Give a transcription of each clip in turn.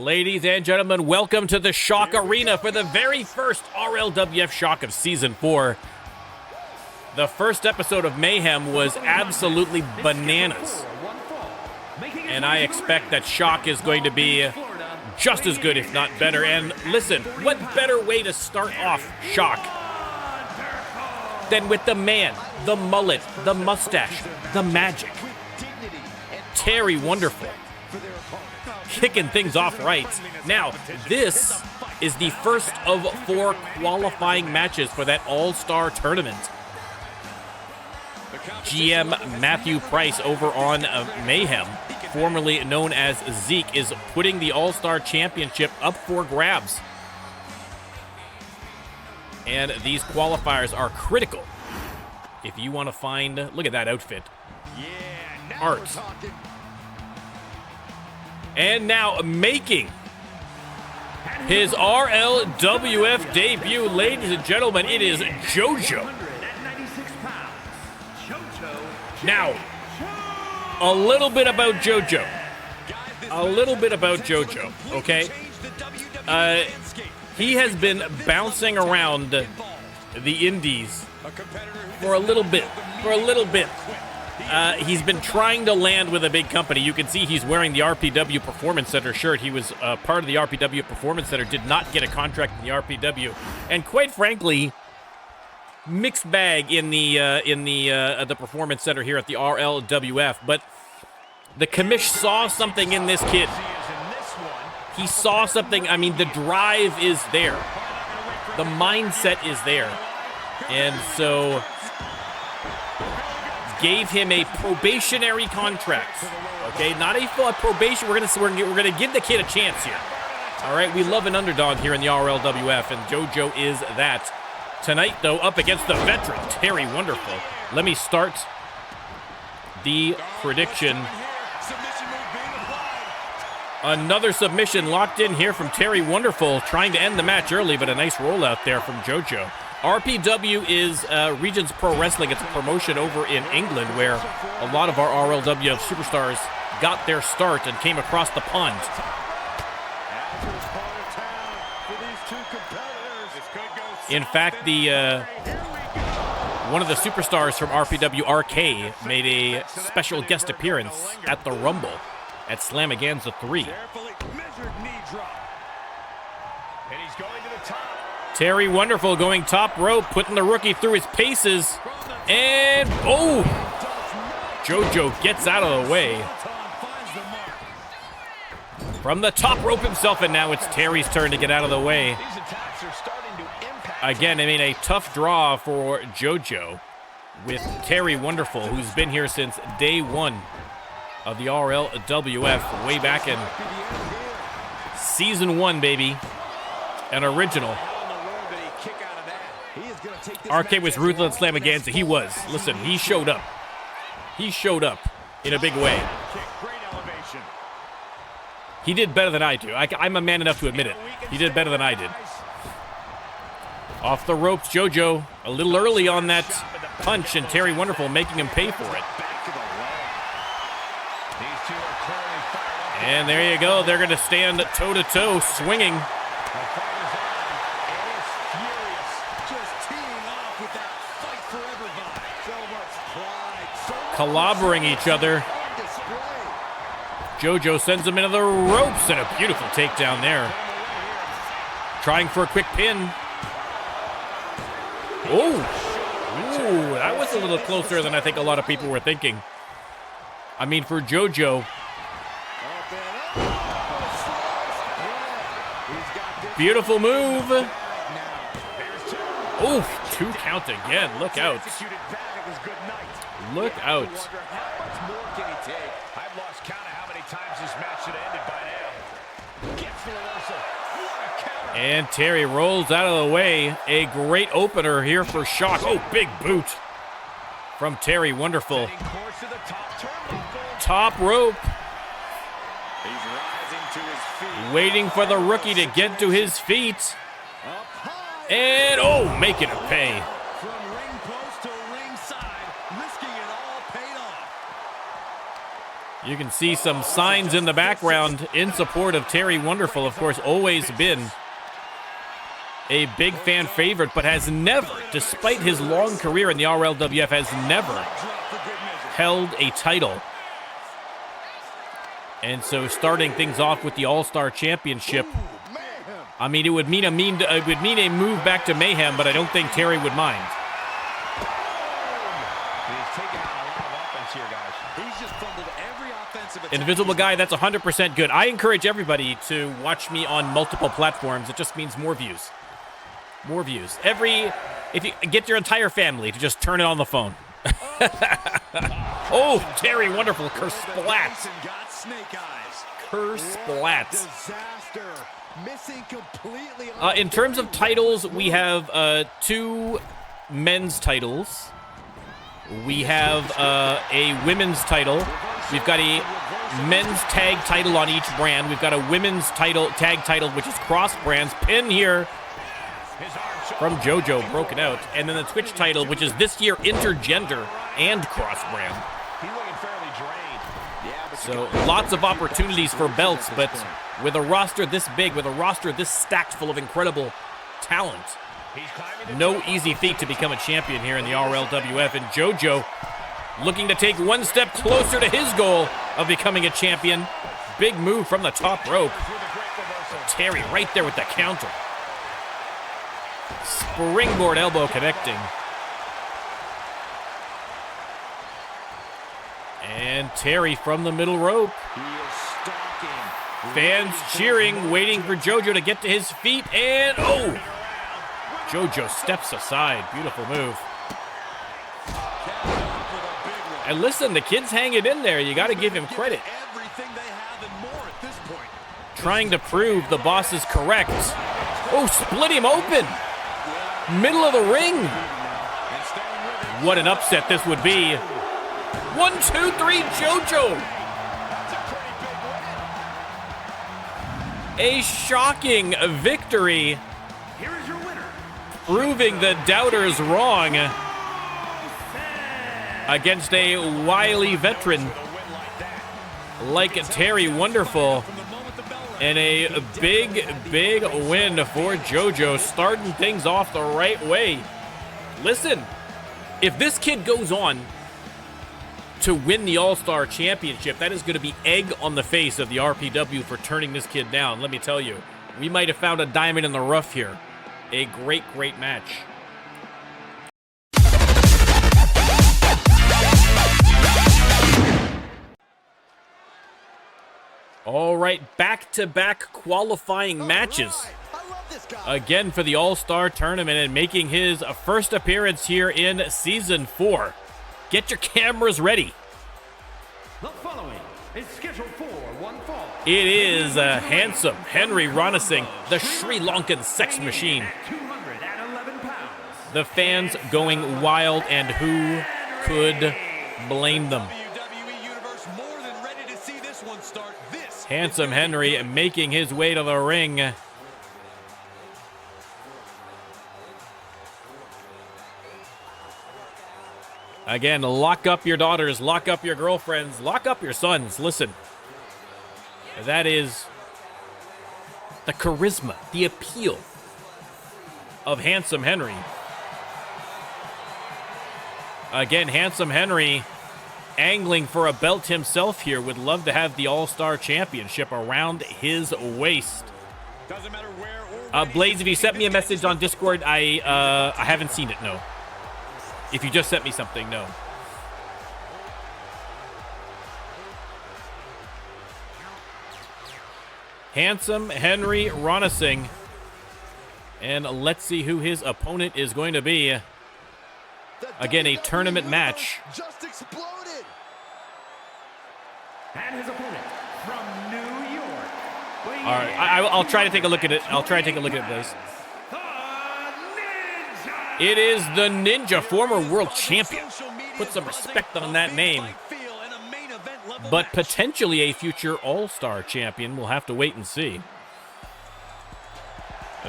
Ladies and gentlemen, welcome to the Shock Arena for the very first RLWF Shock of Season 4. The first episode of Mayhem was absolutely bananas. And I expect that Shock is going to be just as good, if not better. And listen, what better way to start off Shock than with the man, the mullet, the mustache, the magic, Terry Wonderful, kicking things off right. Now, this is the first of 4 qualifying matches for that All-Star Tournament. GM Matthew Price over on Mayhem, formerly known as Zeke, is putting the All-Star Championship up for grabs. And these qualifiers are critical if you want to find, look at that outfit, art. And now making his RLWF debut, ladies and gentlemen, it is JoJo. Now, a little bit about JoJo. Okay? He has been bouncing around the indies for a little bit. He's been trying to land with a big company. You can see he's wearing the RPW Performance Center shirt. He was part of the RPW Performance Center, did not get a contract in the RPW. And quite frankly, mixed bag in the Performance Center here at the RLWF. But the commish saw something in this kid. He saw something. I mean, the drive is there. The mindset is there. And so gave him a probationary contract. Okay, not a full probation. We're gonna give the kid a chance here. All right, we love an underdog here in the RLWF, and JoJo is that. Tonight, though, up against the veteran Terry Wonderful. Let me start the prediction. Another submission locked in here from Terry Wonderful, trying to end the match early, but a nice rollout there from JoJo. RPW is Regions Pro Wrestling. It's a promotion over in England where a lot of our RLWF superstars got their start and came across the pond. In fact, one of the superstars from RPW, RK, made a special guest appearance at the Rumble at Slamaganza 3. Terry Wonderful going top rope, putting the rookie through his paces, and oh! JoJo gets out of the way. From the top rope himself, and now it's Terry's turn to get out of the way. Again, I mean, a tough draw for JoJo with Terry Wonderful, who's been here since day 1 of the RLWF, way back in Season 1, baby. An original. RK was ruthless Slamaganza. He was. Listen, he showed up. He showed up in a big way. He did better than I do. I'm a man enough to admit it. He did better than I did. Off the ropes, JoJo a little early on that punch, and Terry Wonderful making him pay for it. And there you go. They're going to stand toe-to-toe, swinging. Clobbering each other. JoJo sends him into the ropes, and a beautiful takedown there. Trying for a quick pin. Oh, ooh, that was a little closer than I think a lot of people were thinking. I mean, for JoJo, beautiful move. Oh, 2 count again. Look out. Look out. I've lost count of how many times this match should have ended by now. Gets the reversal. And Terry rolls out of the way. A great opener here for Shock. Oh, big boot from Terry Wonderful. Top rope. Waiting for the rookie to get to his feet. And, oh, making it pay. From ring post to ringside, risking it all paid off. You can see some signs in the background in support of Terry Wonderful. Of course, always been a big fan favorite, but has never, despite his long career in the RLWF, has never held a title. And so starting things off with the All-Star Championship, I mean, it would mean a move back to Mayhem, but I don't think Terry would mind. Invisible Guy, that's 100% good. I encourage everybody to watch me on multiple platforms. It just means more views. More views. If you get your entire family to just turn it on the phone. Oh, Terry Wonderful, curse splat. Curse splat. In terms of titles, we have 2 men's titles. We have a women's title. We've got a men's tag title on each brand. We've got a women's tag title, which is cross brands. Pin here from JoJo, broken out. And then the Twitch title, which is this year intergender and cross brand. So lots of opportunities for belts, but with a roster this big, with a roster this stacked full of incredible talent, no easy feat to become a champion here in the RLWF. And JoJo looking to take one step closer to his goal of becoming a champion. Big move from the top rope. Terry right there with the counter. Springboard elbow connecting. And Terry from the middle rope. Fans cheering, waiting for JoJo to get to his feet. And, oh! JoJo steps aside. Beautiful move. And listen, the kid's hanging in there. You got to give him credit. Trying to prove the boss is correct. Oh, split him open. Middle of the ring. What an upset this would be. 1, 2, 3, JoJo. A shocking victory. Proving the doubters wrong against a wily veteran like Terry Wonderful. And a big, big win for JoJo, starting things off the right way. Listen, if this kid goes on to win the All-Star Championship, that is going to be egg on the face of the RPW for turning this kid down. Let me tell you, we might have found a diamond in the rough here. A great, great match. All right, back-to-back qualifying matches. Again for the All-Star Tournament and making his first appearance here in Season 4. Get your cameras ready. The following is scheduled for one fall. It is handsome Henry Ranasinghe, the Sri Lankan sex machine. 211 pounds. The fans going wild, and who could blame them? WWE Universe more than ready to see this one start. Handsome Henry making his way to the ring. Again, lock up your daughters, lock up your girlfriends, lock up your sons. Listen, that is the charisma, the appeal of Handsome Henry. Again, Handsome Henry angling for a belt himself here, would love to have the All-Star Championship around his waist. Doesn't matter where or Blaze, if you sent me a message on Discord, I haven't seen it, no. If you just sent me something, no. Handsome Henry Ranasinghe. And let's see who his opponent is going to be. Again, a tournament match. just exploded. And his opponent from New York. All right, I'll try to take a look at it. I'll try to take a look at it, Blaze. It is the Ninja, former world champion. Put some respect on that name. But potentially a future All-Star champion. We'll have to wait and see.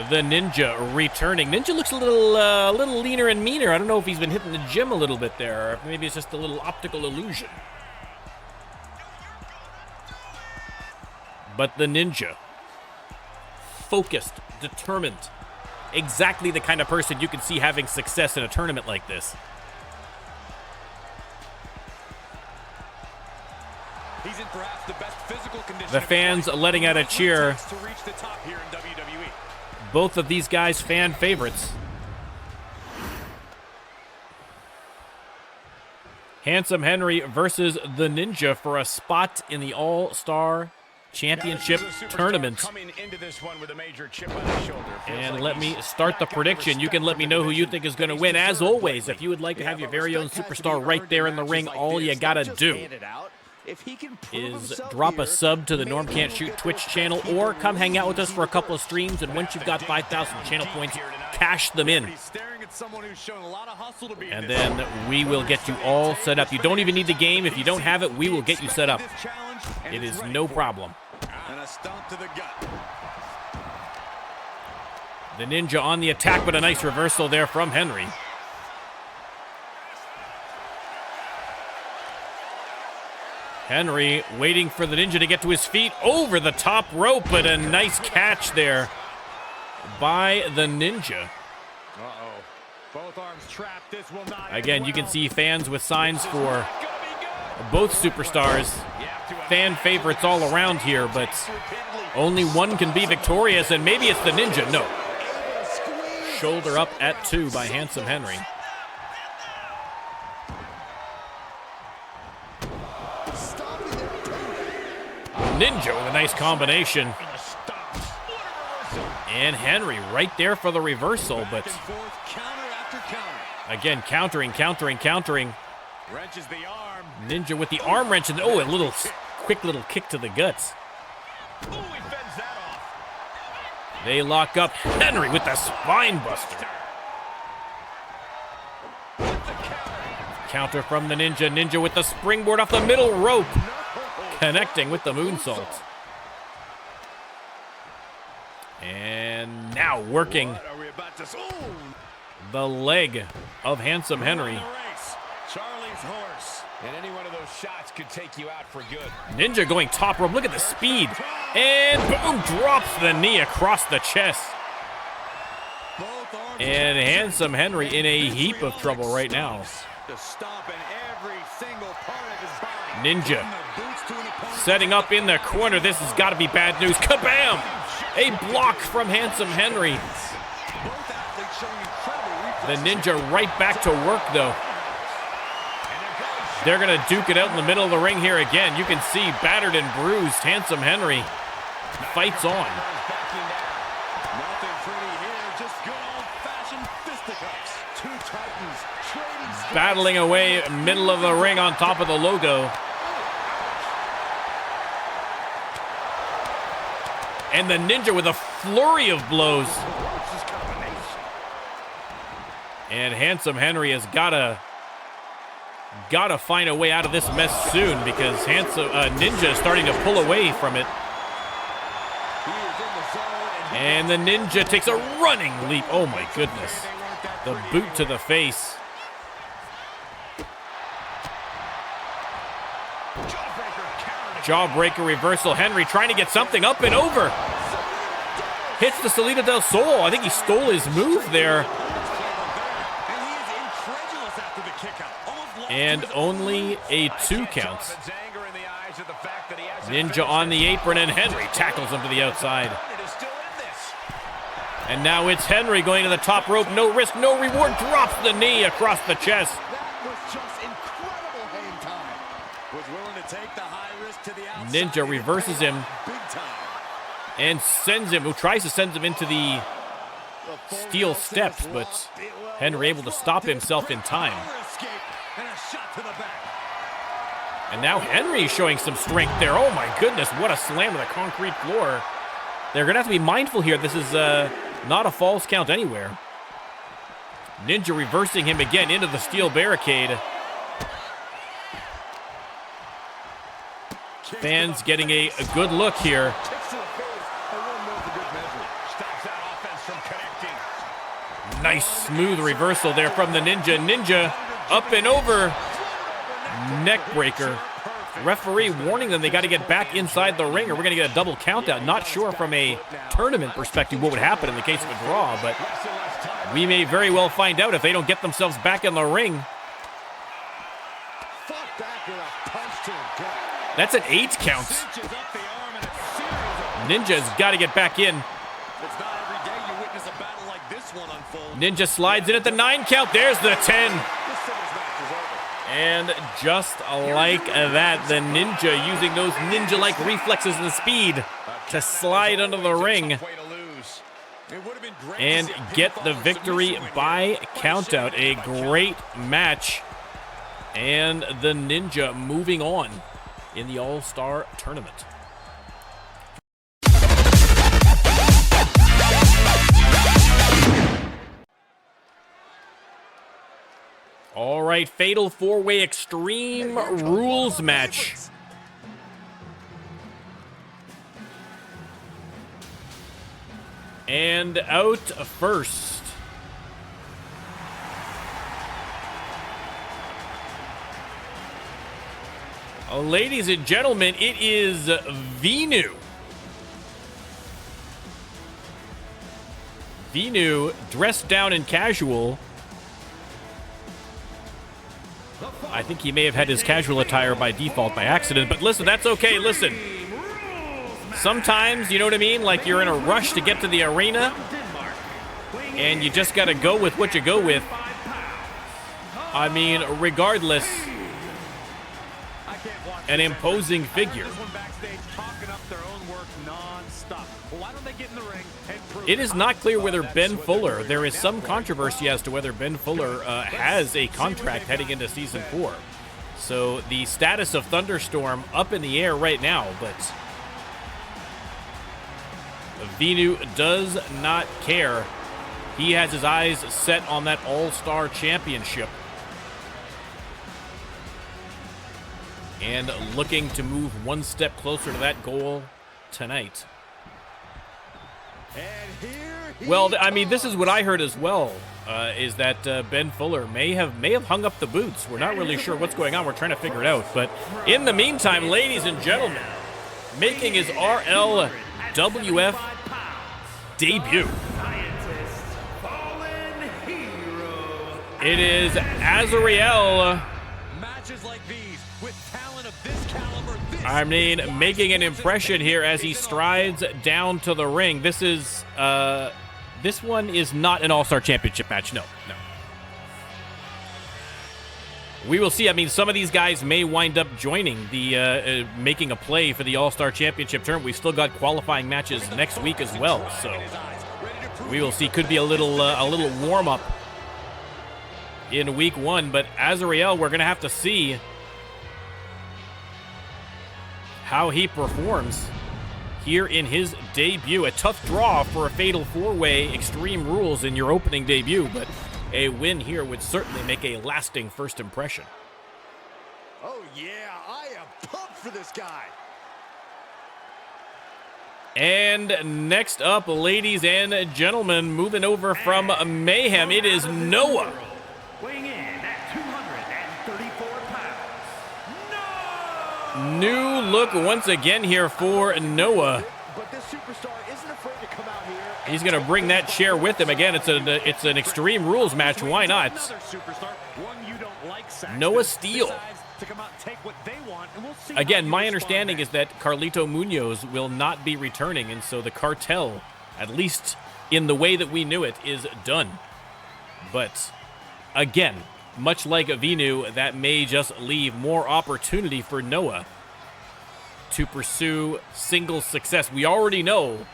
The Ninja returning. Ninja looks a little leaner and meaner. I don't know if he's been hitting the gym a little bit there, or maybe it's just a little optical illusion. But the Ninja, focused, determined, exactly the kind of person you can see having success in a tournament like this. He's in perhaps the best physical condition. The fans letting out a cheer. To reach the top here in WWE. Both of these guys fan favorites. Handsome Henry versus the Ninja for a spot in the All-Star Championship tournament. Coming into this one with a major chip on his shoulder. And let me start the prediction. You can let me know who you think is going to win. As always, if you would like to have your very own superstar right there in the ring, all you got to do is drop a sub to the NormCantShoot Twitch channel or come hang out with us for a couple of streams, and once you've got 5,000 channel points, cash them in. And then we will get you all set up. You don't even need the game. If you don't have it, we will get you set up. It is no problem. The Ninja on the attack, but a nice reversal there from Henry. Henry waiting for the Ninja to get to his feet over the top rope, but a nice catch there by the Ninja. Both arms trapped. This will not Again, you can see fans with signs for both superstars. Fan favorites all around here, but only one can be victorious, and maybe it's the Ninja. No. Shoulder up at 2 by Handsome Henry. Ninja with a nice combination. And Henry right there for the reversal, but again, countering. wrenches the arm. Ninja with the arm wrench, and oh, a little quick little kick to the guts. Ooh, he fends that off. They lock up. Henry with the spine buster. Counter from the Ninja. Ninja with the springboard off the middle rope. Connecting with the moonsault. And now working the leg of Handsome Henry. Charlie's horse. And any one of those shots could take you out for good. Ninja going top rope. Look at the speed. And boom, drops the knee across the chest. And Handsome Henry in a heap of trouble right now. Ninja setting up in the corner. This has got to be bad news. Kabam! A block from Handsome Henry. The Ninja right back to work, though. They're going to duke it out in the middle of the ring here again. You can see battered and bruised Handsome Henry fights on. Battling away middle of the ring on top of the logo. And the Ninja with a flurry of blows. And Handsome Henry has gotta find a way out of this mess soon, because Ninja is starting to pull away from it. And the Ninja takes a running leap. Oh my goodness. The boot to the face. Jawbreaker reversal. Henry trying to get something up and over. Hits the Salida del Sol. I think he stole his move there. And only a 2 count. Ninja on the apron, and Henry tackles him to the outside. And now it's Henry going to the top rope. No risk, no reward. Drops the knee across the chest. Ninja reverses him and tries to send him into the steel steps, but Henry able to stop himself in time. And now Henry showing some strength there. Oh my goodness, what a slam to the concrete floor. They're gonna have to be mindful here. This is not a false count anywhere. Ninja reversing him again into the steel barricade. Fans getting a good look here. Nice smooth reversal there from the Ninja. Ninja up and over. Neck breaker Referee warning them they got to get back inside the ring or we're going to get a double count out. Not sure from a tournament perspective what would happen in the case of a draw, but we may very well find out if they don't get themselves back in the ring. That's an 8 count. Ninja's got to get back in. Ninja slides in at the 9 count. There's the 10. And just like that, the Ninja using those ninja-like reflexes and speed to slide under the ring and get the victory by countout. A great match. And the Ninja moving on in the All-Star Tournament. All right, Fatal 4-Way Extreme Rules match. And out first. Ladies and gentlemen, it is Venu. Venu dressed down in casual. I think he may have had his casual attire by default by accident, but listen, that's okay. Listen, sometimes, you know what I mean? Like you're in a rush to get to the arena and you just got to go with what you go with. I mean, regardless, an imposing figure. It is not clear whether Ben Fuller, there is some controversy as to whether Ben Fuller has a contract heading into Season 4. So the status of Thunderstorm up in the air right now, but Venu does not care. He has his eyes set on that All-Star Championship. And looking to move one step closer to that goal tonight. Well, I mean, this is what I heard as well, is that Ben Fuller may have hung up the boots. We're not really sure what's going on. We're trying to figure it out. But in the meantime, ladies and gentlemen, making his RLWF debut, it is Azrael. I mean, making an impression here as he strides down to the ring. This is, this one is not an All-Star Championship match. No. We will see. I mean, some of these guys may wind up joining the, making a play for the All-Star Championship tournament. We've still got qualifying matches next week as well. So we will see. Could be a little warm-up in week 1. But Azrael, we're going to have to see how he performs here in his debut. A tough draw for a Fatal 4-Way Extreme Rules in your opening debut, but a win here would certainly make a lasting first impression. Oh yeah, I am pumped for this guy. And next up, ladies and gentlemen, moving over from Mayhem, it is Noah. Weighing in at 234 pounds. New look once again here for Noah. But this superstar isn't afraid to come out here. He's going to bring that chair with him. Again, it's an Extreme Rules match. Why not? Noah Steele. Again, my understanding is that Carlito Munoz will not be returning, and so the cartel, at least in the way that we knew it, is done. But again, much like Venu, that may just leave more opportunity for Noah to pursue single success. We already know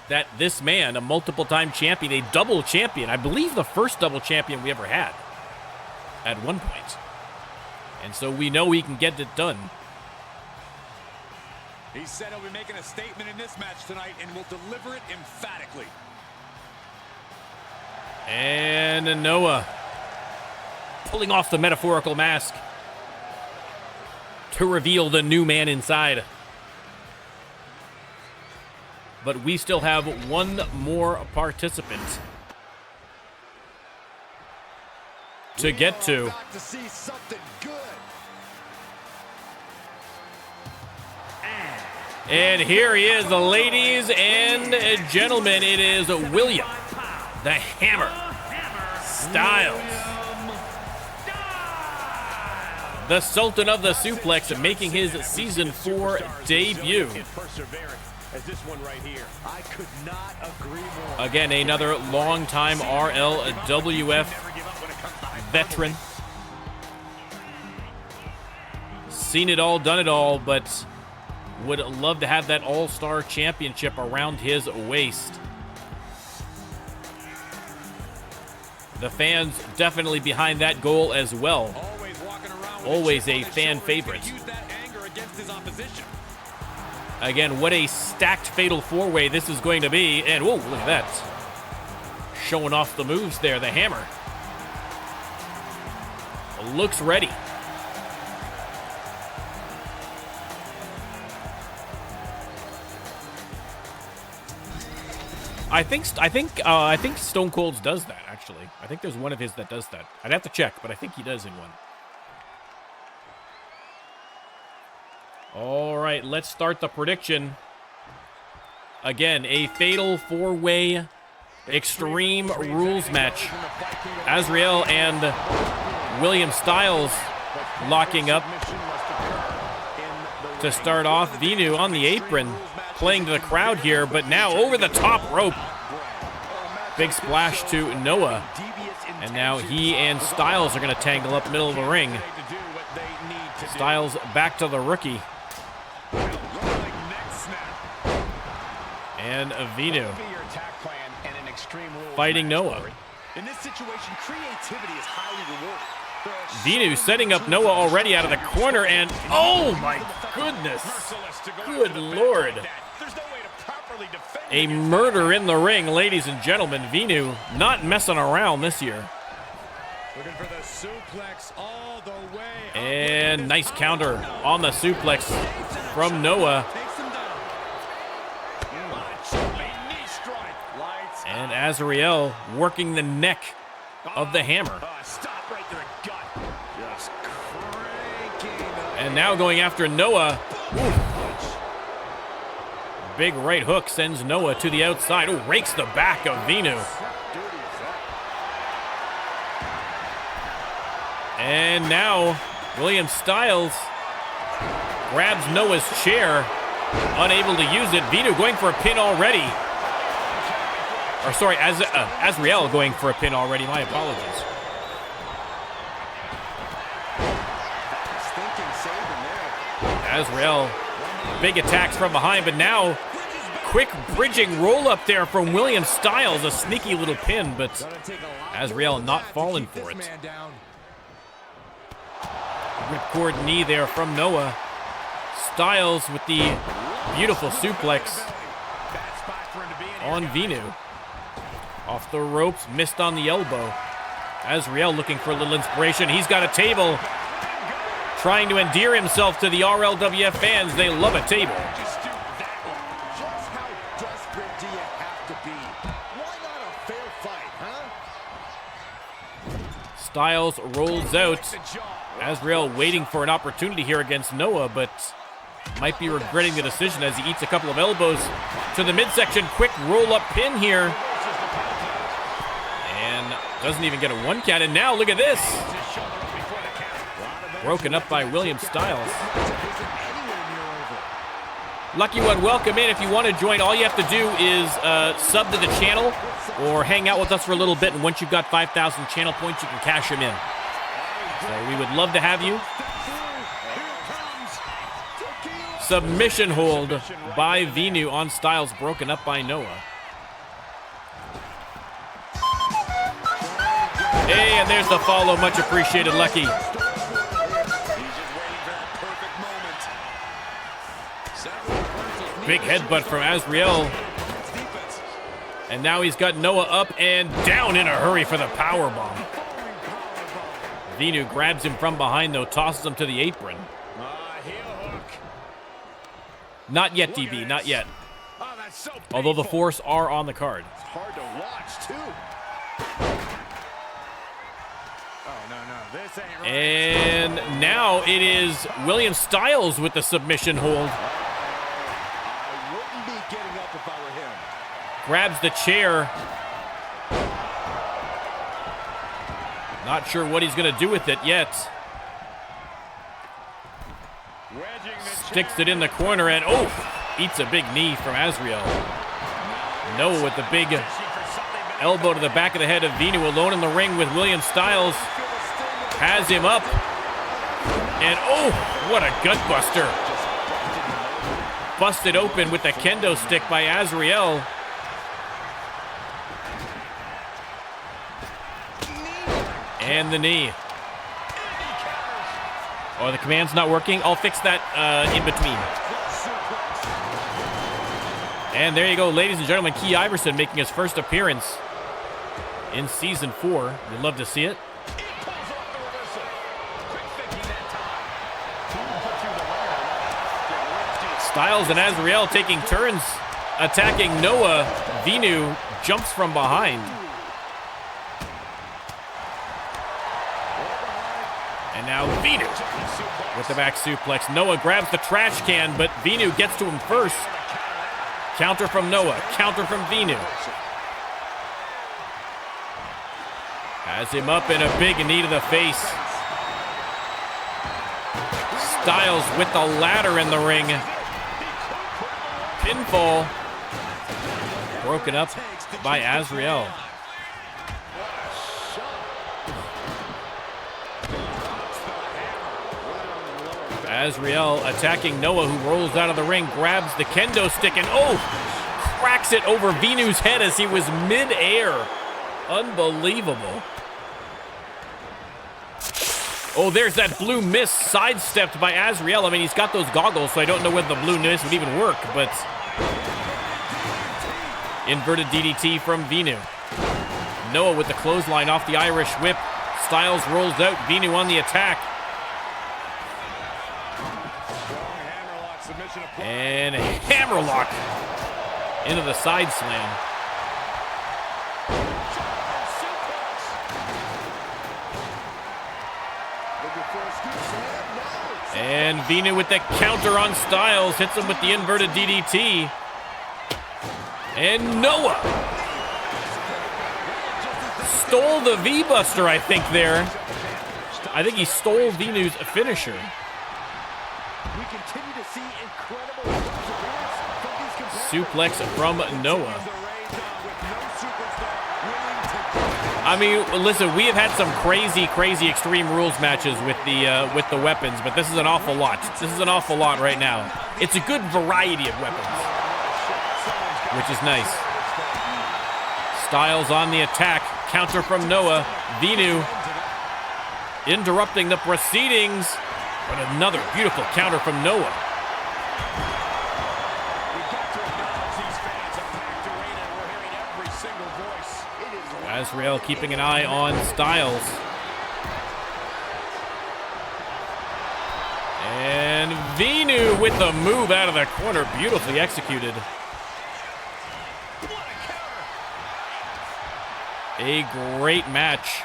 that this man, a multiple-time champion, a double champion, I believe the first double champion we ever had at one point. And so we know he can get it done. He said he'll be making a statement in this match tonight and will deliver it emphatically. And Noah pulling off the metaphorical mask to reveal the new man inside. But we still have one more participant to get to. And here he is, ladies and gentlemen. It is William, the Hammer Styles, the Sultan of the Suplex, making his Season 4 debut. Again, another longtime RLWF veteran. Seen it all, done it all, but would love to have that All-Star Championship around his waist. The fans definitely behind that goal as well. Always a fan favorite. Again, what a stacked fatal four-way this is going to be. And whoa, look at that. Showing off the moves there, the Hammer. Looks ready. I think Stone Cold's does that, actually. I think there's one of his that does that. I'd have to check, but I think he does in one. All right, let's start the prediction. Again, a fatal four-way Extreme Rules match. Azrael and William Styles locking up to start off. Venu on the apron, playing to the crowd here, but now over the top rope. Big splash to Noah. And now he and Styles are going to tangle up middle of the ring. Styles back to the rookie. And Venu fighting Noah. In this situation, creativity is highly rewarded. Venu setting up Noah already out of the corner, and oh my goodness. Good Lord. A murder in the ring, ladies and gentlemen. Venu not messing around this year. Looking for the suplex all the way. And nice counter on the suplex from Noah. And Azrael working the neck of the Hammer. Stop right there, gut. Just cranking up. And now going after Noah. Ooh. Big right hook sends Noah to the outside. Ooh, rakes the back of Venu. And now William Styles grabs Noah's chair, unable to use it. Venu going for a pin already. Or sorry, Azrael going for a pin already. My apologies. Azrael, big attacks from behind, but now quick bridging roll up there from William Styles. A sneaky little pin, but Azrael not falling for it. Ripcord knee there from Noah. Styles with the beautiful suplex on Venu. Off the ropes, missed on the elbow. Azrael looking for a little inspiration. He's got a table. Trying to endear himself to the RLWF fans. They love a table. Just how desperate do you have to be? Why not a fair fight, huh? Styles rolls out. Azrael waiting for an opportunity here against Noah, but might be regretting the decision as he eats a couple of elbows to the midsection. Quick roll-up pin here. And doesn't even get a one count. And now look at this. Broken up by William Styles. Lucky one, welcome in. If you want to join, all you have to do is sub to the channel or hang out with us for a little bit. And once you've got 5,000 channel points, you can cash them in. So we would love to have you. Submission hold by Venu on Styles, broken up by Noah. Hey, and there's the follow. Much appreciated, Lucky. Big headbutt from Azrael. And now he's got Noah up and down in a hurry for the powerbomb. Venu grabs him from behind, though, tosses him to the apron. Not yet, DB, not yet. Although the Force are on the card. It's hard to watch, too. Oh, no, this ain't right. And now it is William Styles with the submission hold. grabs the chair. Not sure what he's going to do with it yet. Sticks it in the corner and, eats a big knee from Azrael. Noah with the big elbow to the back of the head of Venu, alone in the ring with William Styles. Has him up. And, what a gut buster. Busted open with the kendo stick by Azrael. And the knee. Oh, the command's not working. I'll fix that in between. And there you go, ladies and gentlemen. Key Iverson making his first appearance in Season 4. We'd love to see it. Styles and Azrael taking turns attacking Noah. Venu jumps from behind. And now Venu with the back suplex. Noah grabs the trash can, but Venu gets to him first. Counter from Noah, counter from Venu. Has him up in a big knee to the face. Styles with the ladder in the ring. Pinfall. Broken up by Azrael. Azrael attacking Noah, who rolls out of the ring, grabs the kendo stick, and cracks it over Venu's head as he was mid-air. Unbelievable. Oh, there's that blue mist sidestepped by Azrael. I mean, he's got those goggles, so I don't know whether the blue mist would even work, but inverted DDT from Venu. Noah with the clothesline off the Irish whip. Styles rolls out, Venu on the attack. And a hammerlock into the side slam. And Venu with the counter on Styles, hits him with the inverted DDT. And Noah stole the V-Buster, I think, there. I think he stole Venu's finisher. We continue to see incredible Suplex from Noah. I mean, listen, we have had some crazy Extreme Rules matches with the weapons, but this is an awful lot. This is an awful lot right now. It's a good variety of weapons, which is nice. Styles on the attack. Counter from Noah. Venu interrupting the proceedings. But another beautiful counter from Noah. Azrael keeping an eye on Styles. And Venu with the move out of the corner. Beautifully executed. A great match.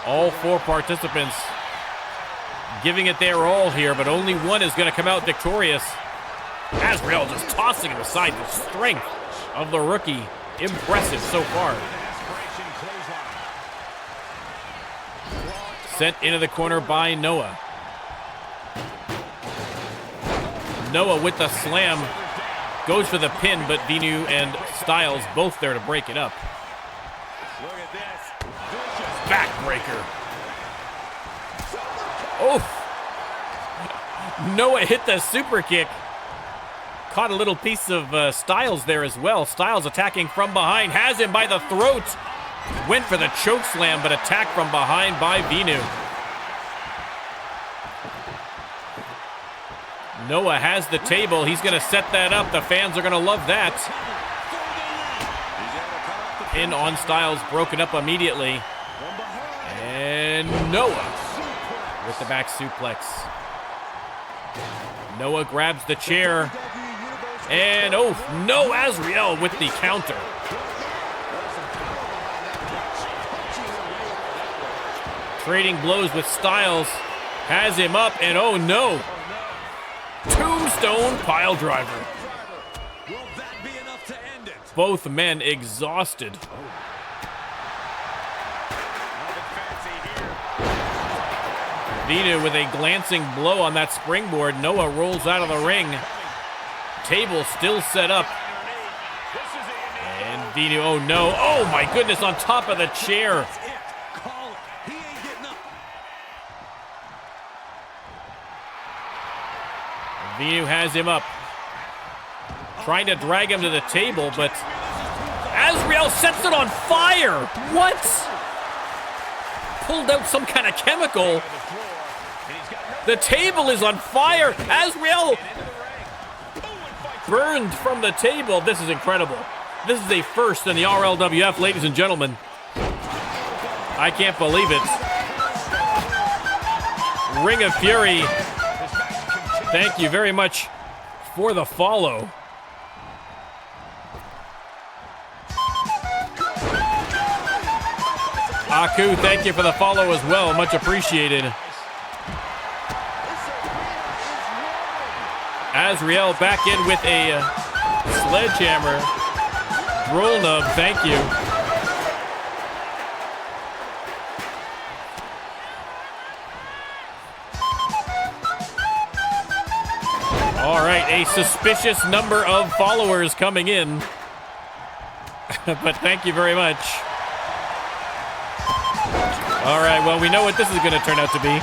All four participants giving it their all here, but only one is going to come out victorious. Azrael just tossing him aside. The strength of the rookie. Impressive so far. Sent into the corner by Noah. Noah with the slam. Goes for the pin, but Venu and Styles both there to break it up. Backbreaker. Noah hit the super kick. Caught a little piece of Styles there as well. Styles attacking from behind. Has him by the throat. Went for the choke slam, but attacked from behind by Venu. Noah has the table. He's going to set that up. The fans are going to love that. Pin on Styles, broken up immediately. And Noah with the back suplex. Noah grabs the chair. And no, Azrael with the counter. Trading blows with Styles. Has him up, and oh no. Tombstone pile driver. enough to end it. Both men exhausted. Vinu with a glancing blow on that springboard. Noah rolls out of the ring. Table still set up. And Vinu, oh no. Oh my goodness, on top of the chair. Vinu has him up. Trying to drag him to the table, but Azrael sets it on fire. What? Pulled out some kind of chemical. The table is on fire. Azrael burned from the table. This is incredible. This is a first in the RLWF, ladies and gentlemen. I can't believe it. Ring of Fury. Thank you very much for the follow. Aku, thank you for the follow as well. Much appreciated. Azrael back in with a sledgehammer. Roll nub, thank you. All right, a suspicious number of followers coming in. But thank you very much. All right, well, we know what this is going to turn out to be.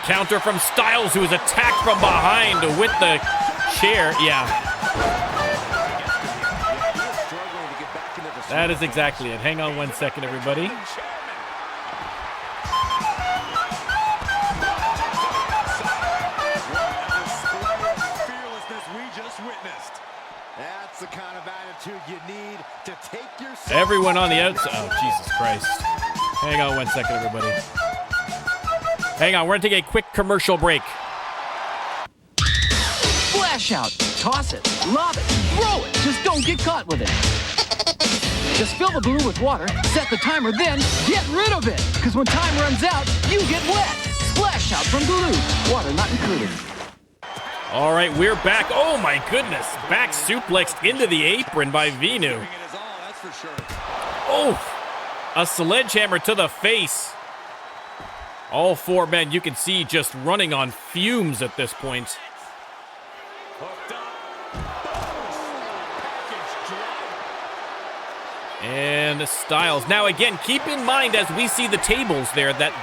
Counter from Styles, who is attacked from behind with the chair. Yeah. That is exactly it. Hang on 1 second, everybody. That's the kind of attitude you need to take yourself. Everyone on the outside. Oh, Jesus Christ. Hang on 1 second, everybody. Hang on, we're gonna take a quick commercial break. Flash out, toss it, lob it, throw it. Just don't get caught with it. Just fill the balloon with water, set the timer, then get rid of it. Because when time runs out, you get wet. Splash out from balloon. Water not included. All right, we're back. Oh my goodness. Back suplexed into the apron by Vinu. Oh, a sledgehammer to the face. All four men, you can see, just running on fumes at this point. And Styles. Now again, keep in mind as we see the tables there that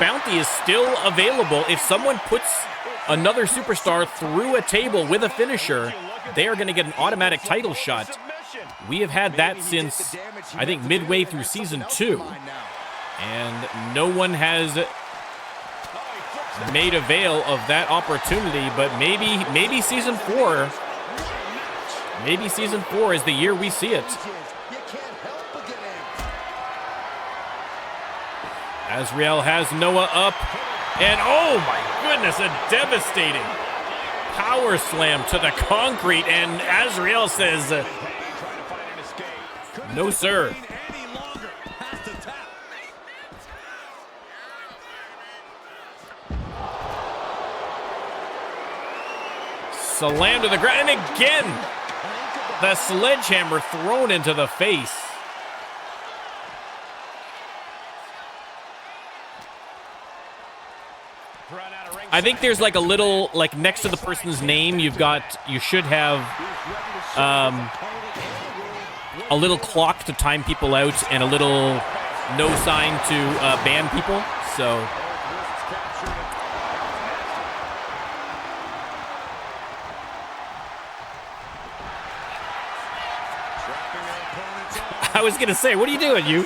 bounty is still available. If someone puts another superstar through a table with a finisher, they are going to get an automatic title shot. We have had that since, I think, midway through Season 2. And no one has made avail of that opportunity, but maybe Season 4, maybe Season 4 is the year we see it. Azrael has Noah up, and oh my goodness, a devastating power slam to the concrete, and Azrael says, no sir. Slam to the ground, and again, the sledgehammer thrown into the face. I think there's like a little, like next to the person's name, you should have a little clock to time people out and a little no sign to ban people, so. I was gonna say, what are you doing, you?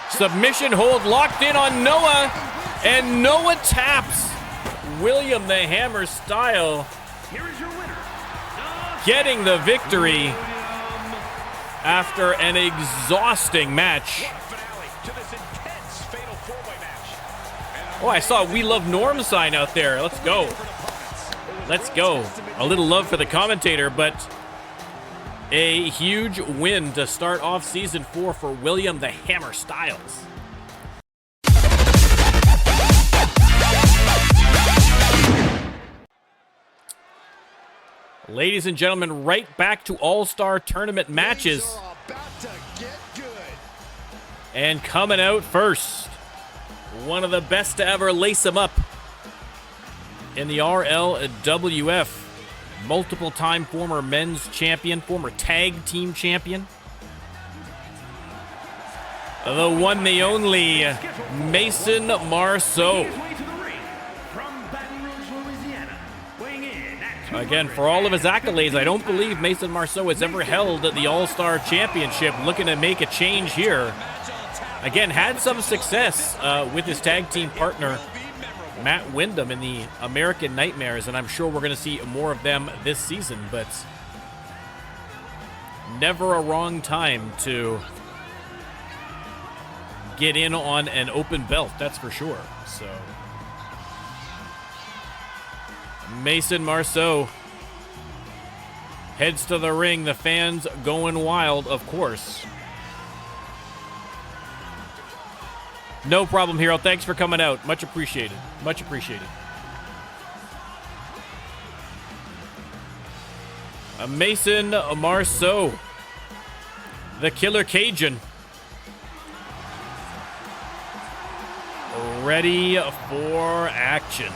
Submission hold locked in on Noah, and Noah taps William the Hammer Style, getting the victory after an exhausting match. Oh, I saw a We Love Norm sign out there. Let's go. Let's go. A little love for the commentator, but a huge win to start off Season 4 for William the Hammer Styles. Ladies and gentlemen, right back to All-Star Tournament matches. About to get good. And coming out first, one of the best to ever lace him up in the RLWF. Multiple-time former men's champion, former tag team champion. The one, the only, Mason Marceau. Again, for all of his accolades, I don't believe Mason Marceau has ever held the All-Star Championship. Looking to make a change here. Again, had some success with his tag team partner, Matt Windham, in the American Nightmares, and I'm sure we're going to see more of them this season, but never a wrong time to get in on an open belt, that's for sure. So Mason Marceau heads to the ring, the fans going wild, of course. No problem, Hero. Thanks for coming out. Much appreciated. Much appreciated. Mason Marceau, the Killer Cajun, ready for action.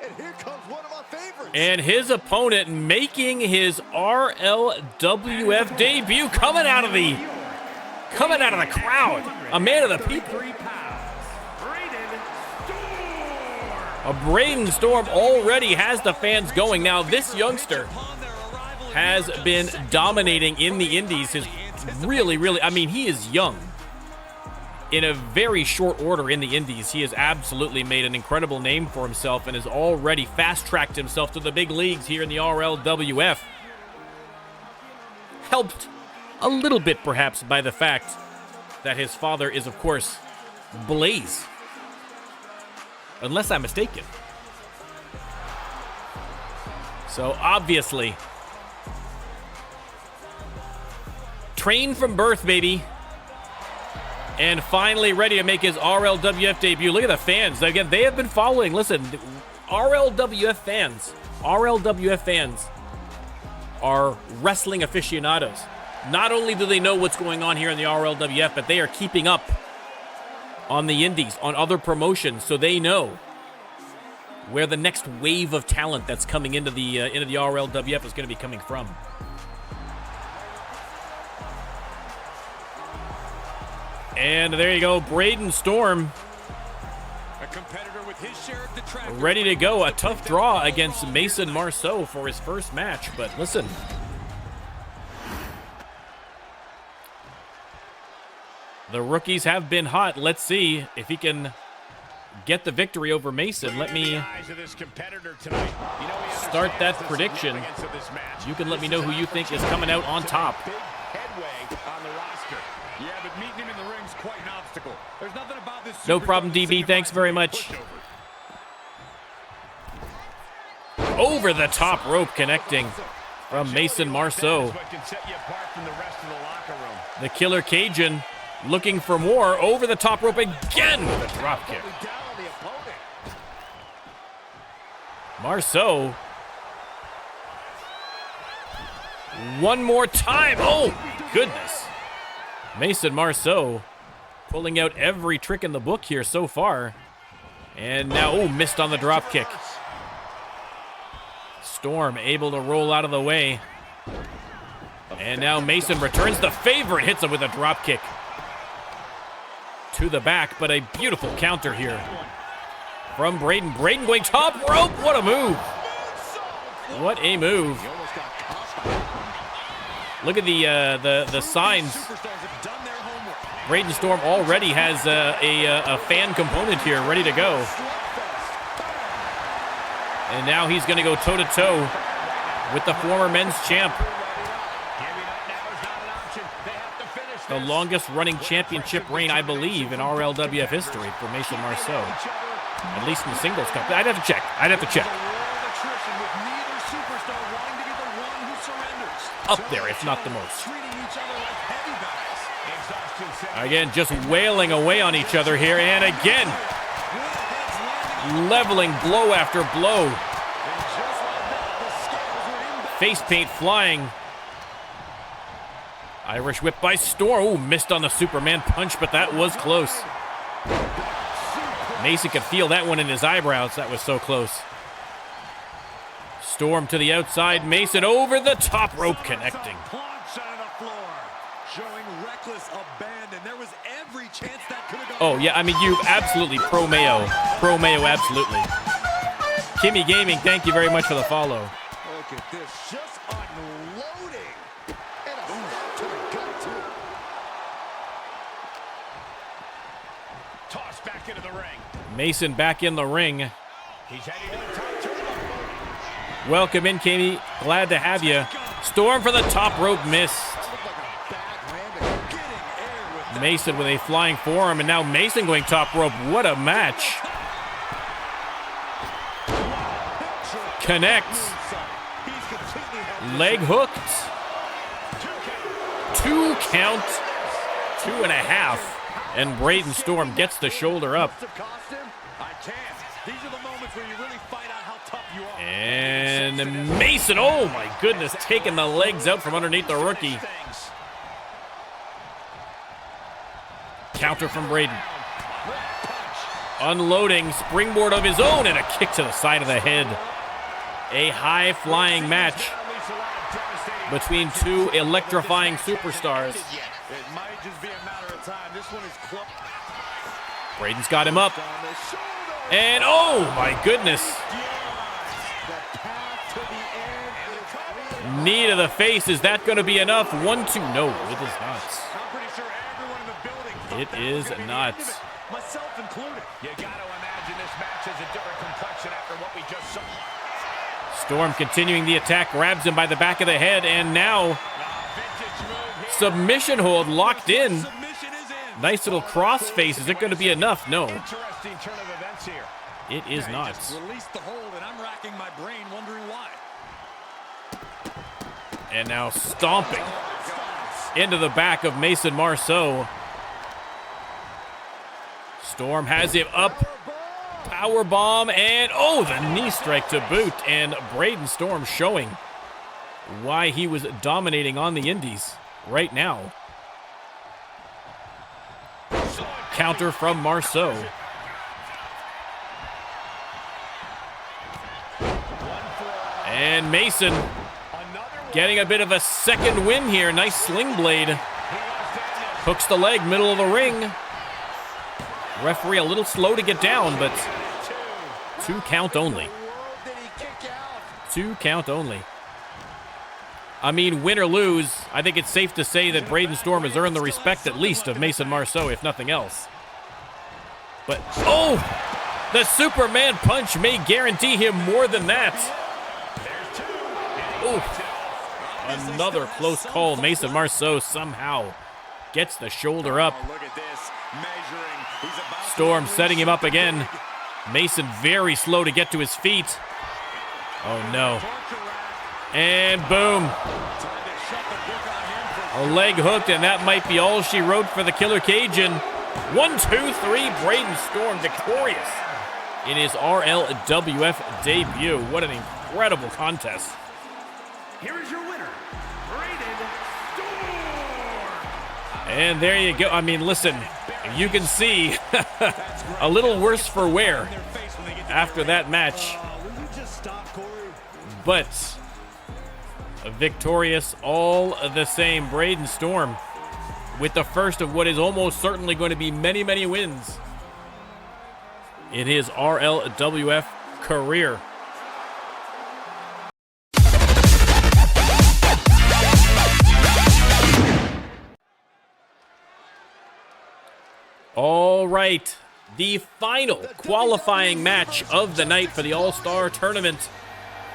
And here comes one of my favorites. And his opponent making his RLWF debut, coming out of the crowd, a man of the people. A Braden Storm already has the fans going. Now, this youngster has been dominating in the indies. His really, I mean, he is young. In a very short order in the indies, he has absolutely made an incredible name for himself and has already fast-tracked himself to the big leagues here in the RLWF. Helped a little bit, perhaps, by the fact that his father is, of course, Blaze. Unless I'm mistaken. So, obviously, trained from birth, baby. And finally ready to make his RLWF debut. Look at the fans. Again, they have been following. Listen, RLWF fans are wrestling aficionados. Not only do they know what's going on here in the RLWF, but they are keeping up on the indies, on other promotions, so they know where the next wave of talent that's coming into the RLWF is going to be coming from. And there you go, Braden Storm, A competitor with his share of detractors. ready to go. A tough draw against Mason Marceau for his first match, but listen. The rookies have been hot. Let's see if he can get the victory over Mason. Let me start that prediction. You can let me know who you think is coming out on top. Big headway on the roster. Yeah, but meeting him in the ring's quite an obstacle. There's nothing about this. No problem, DB. Thanks very much. Over the top rope connecting from Mason Marceau. The Killer Cajun looking for more. Over the top rope again with a drop kick. Marceau. One more time. Oh, goodness. Mason Marceau pulling out every trick in the book here so far. And now, oh, missed on the drop kick. Storm able to roll out of the way. And now Mason returns the favor and hits him with a drop kick to the back, but a beautiful counter here from Braden. Braden going top rope. What a move. What a move. Look at the signs. Braden Storm already has a fan component here ready to go. And now he's going to go toe-to-toe with the former men's champ. The longest running championship reign, I believe, in RLWF history for Mason Marceau. At least in the singles cup. I'd have to check. Up there, if not the most. Again, just wailing away on each other here. And again, leveling blow after blow. Face paint flying. Irish whip by Storm. Ooh, missed on the Superman punch, but that was close. Mason could feel that one in his eyebrows. That was so close. Storm to the outside. Mason over the top rope, connecting. Oh, yeah, I mean, you absolutely pro-Mayo. Pro-Mayo, absolutely. Kimmy Gaming, thank you very much for the follow. Look at this, just unloading. And a step to the gut, too. Toss back into the ring. Mason back in the ring. He's heading to the top turnbuckle. Welcome in, Kimmy. Glad to have you. Storm for the top rope, missed. Mason with a flying forearm, and now Mason going top rope. What a match. Connects. Leg hooked. 2 count. 2.5. And Braden Storm gets the shoulder up. And Mason, oh my goodness, taking the legs out from underneath the rookie. Counter from Braden. Unloading, springboard of his own, and a kick to the side of the head. A high-flying match between two electrifying superstars. Braden's got him up. And oh my goodness. Knee to the face. Is that going to be enough? 1-2. No, it is not. It is not. Myself included. You got to imagine this match has a different complexion after what we just saw. Storm continuing the attack, grabs him by the back of the head, and now submission hold locked in. Nice little cross face. Is it going to be enough? No. Interesting turn of events here. It is not. Release the hold, and I'm racking my brain wondering why. And now stomping into the back of Mason Marceau. Storm has him up. Power bomb, and oh, the knee strike to boot. And Braden Storm showing why he was dominating on the indies right now. Counter from Marceau. And Mason getting a bit of a second win here. Nice sling blade. Hooks the leg, middle of the ring. Referee a little slow to get down, but 2 count only. 2 count only. I mean, win or lose, I think it's safe to say that Braden Storm has earned the respect at least of Mason Marceau, if nothing else. But, oh! The Superman punch may guarantee him more than that. Oh! Another close call. Mason Marceau somehow gets the shoulder up. Storm setting him up again. Mason very slow to get to his feet. Oh no. And boom. A leg hooked, and that might be all she wrote for the Killer Cajun. 1, 2, 3, Braden Storm victorious in his RLWF debut. What an incredible contest. Here is your winner, Braden Storm. And there you go. I mean, listen, you can see a little worse for wear after that match. But victorious all the same. Braden Storm with the first of what is almost certainly going to be many, many wins in his RLWF career. All right, the final qualifying match of the night for the All-Star Tournament.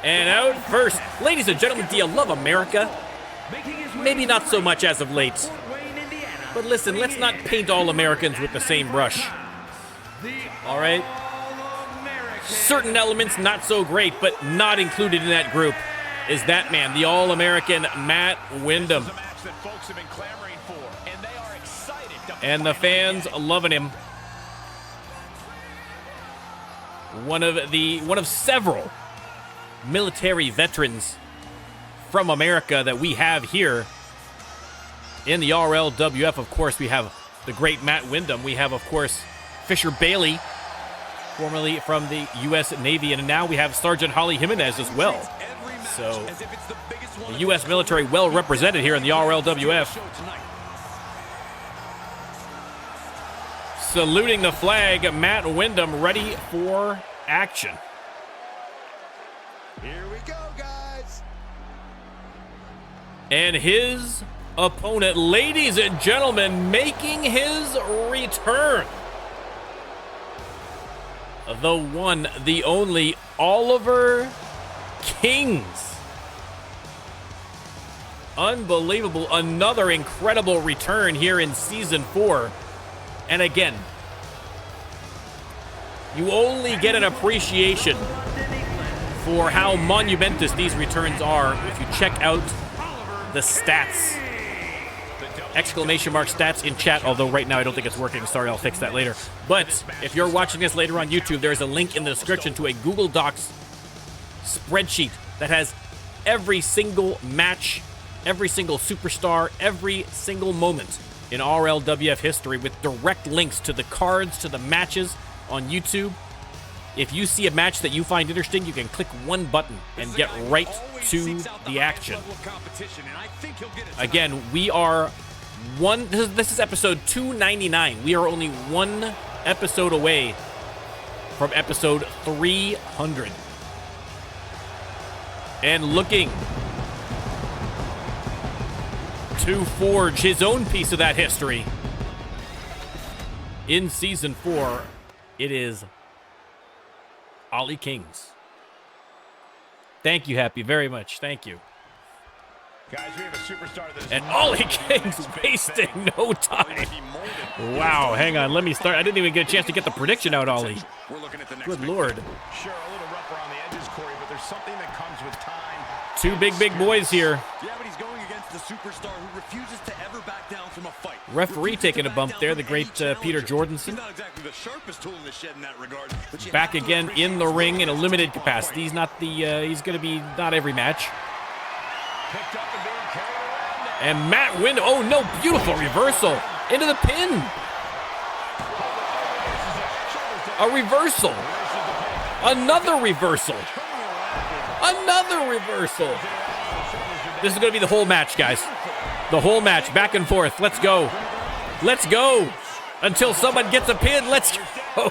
And out first, ladies and gentlemen, do you love America? Maybe not so much as of late. But listen, let's not paint all Americans with the same brush. All right? Certain elements not so great, but not included in that group is that man, the All-American Matt Windham. And the fans loving him. One of several military veterans from America that we have here in the RLWF. Of course, we have the great Matt Windham. We have, of course, Fisher Bailey, formerly from the U.S. Navy, and now we have Sergeant Holly Jimenez as well. So the U.S. military well represented here in the RLWF. Saluting the flag, Matt Windham ready for action. Here we go, guys. And his opponent, ladies and gentlemen, making his return. The one, the only, Oliver Kings. Unbelievable. Another incredible return here in Season 4. And again, you only get an appreciation for how monumentous these returns are if you check out the stats. Exclamation mark stats in chat, although right now I don't think it's working. Sorry, I'll fix that later. But if you're watching this later on YouTube, there's a link in the description to a Google Docs spreadsheet that has every single match, every single superstar, every single moment in RLWF history with direct links to the cards, to the matches on YouTube. If you see a match that you find interesting, you can click one button and get right to the action. Again, we are this is episode 299. We are only one episode away from episode 300. And looking to forge his own piece of that history in Season 4, it is Ollie Kings. Thank you, Happy, very much. Thank you. Guys, we have a superstar that is and Ollie Kings wasting no time. Wow, hang on, let me start. I didn't even get a chance to get the prediction out, Ollie. We're looking at the next Good Lord. Sure, a little rough around the edges, Corey, but there's something that comes with time. Two big boys here. Yeah, but he's going against the superstar who refuses to ever back down from a fight. Referee taking a bump there, the great Peter Jordanson. Not exactly the sharpest tool in the shed in that regard. Back again in the ring in a limited capacity. He's not the he's going to be not every match. And Matt Windham, oh no, beautiful reversal into the pin. A reversal. Another reversal. Another reversal. This is going to be the whole match, guys. The whole match, back and forth. Let's go. Let's go. Until someone gets a pin, let's go.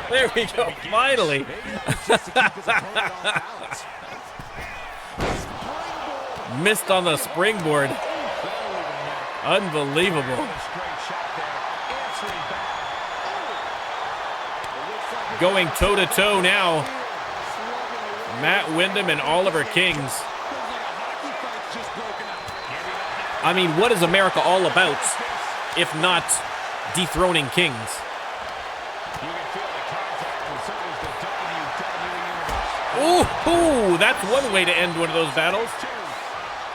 There we go, finally. Missed on the springboard. Unbelievable. Going toe-to-toe now. Matt Windham and Oliver Kings. I mean, what is America all about if not dethroning Kings? Ooh, that's one way to end one of those battles.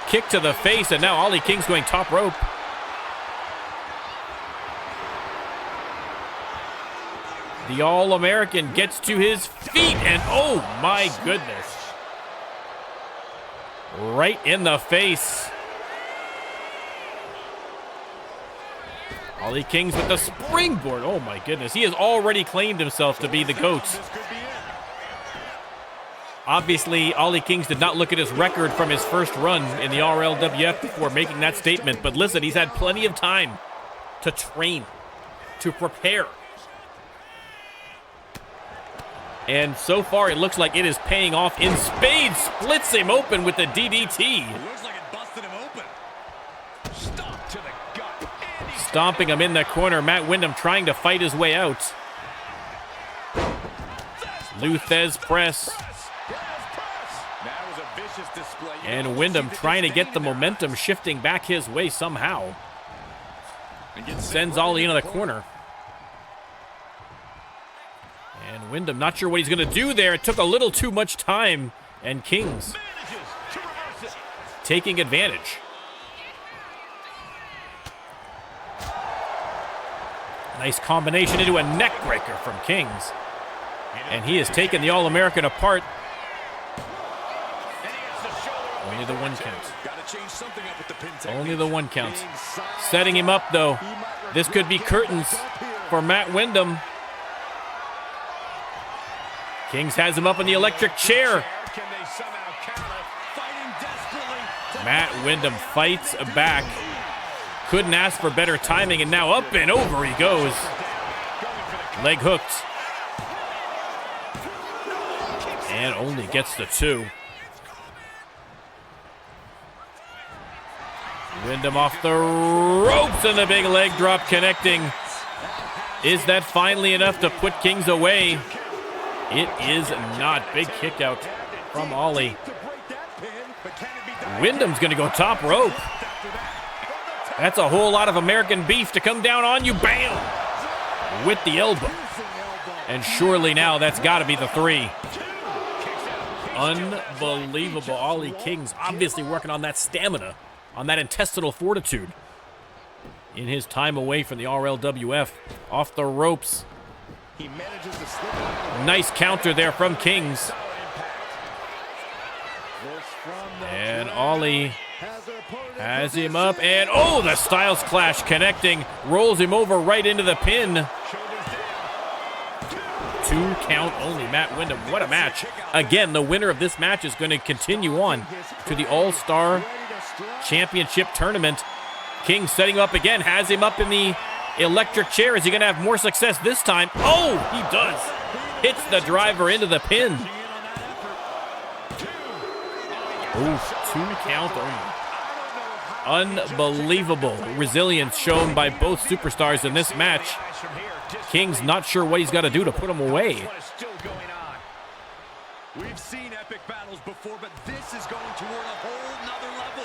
Kick to the face, and now Ollie Kings going top rope. The All-American gets to his feet, and oh my goodness. Right in the face. Ollie Kings with the springboard. Oh my goodness. He has already claimed himself to be the GOAT. Obviously, Ollie Kings did not look at his record from his first run in the RLWF before making that statement. But listen, he's had plenty of time to train, to prepare. And so far, it looks like it is paying off in spades. Splits him open with the DDT. Looks like it busted him open. Stomp to the gut. Stomping him in the corner. Matt Windham trying to fight his way out. Luthez press. And Windham trying to get the momentum shifting back his way somehow. Sends Ollie into the corner. And Windham not sure what he's going to do there. It took a little too much time. And Kings taking advantage. Nice combination into a neck breaker from Kings. And he has taken the All-American apart. Only the one count. Only the one count. Setting him up, though. This could be curtains for Matt Windham. Kings has him up in the electric chair. Matt Windham fights back. Couldn't ask for better timing, and now up and over he goes. Leg hooked. And only gets the 2. Windham off the ropes and the big leg drop connecting. Is that finally enough to put Kings away? It is not. Big kick out from Ollie. Windham's going to go top rope. That's a whole lot of American beef to come down on you. Bam! With the elbow. And surely now that's got to be the 3. Unbelievable. Ollie Kings obviously working on that stamina, on that intestinal fortitude in his time away from the RLWF. Off the ropes. He manages to slip. Nice counter there from Kings. And Ollie has him up, and oh, the Styles Clash connecting. Rolls him over right into the pin. 2 count only. Matt Windham, what a match. Again, the winner of this match is going to continue on to the All-Star Championship Tournament. King setting up again, has him up in the electric chair. Is he going to have more success this time? Oh, he does. Hits the driver into the pin. Ooh, 2 count only. Unbelievable resilience shown by both superstars in this match. King's not sure what he's got to do to put him away. We've seen epic battles before, but this is going toward a whole nother level.